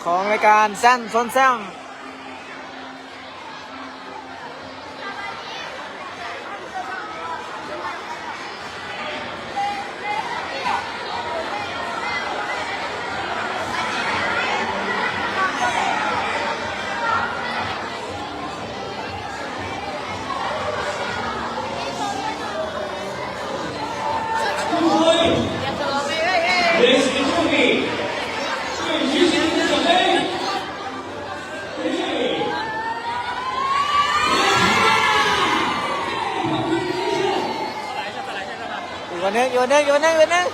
ของรายการแซนซนแซม也请注意，最执行的奖杯。 อยู่วันหนึงอยู่วันหนึงอยู่วันหนึงอยู่วันหนึง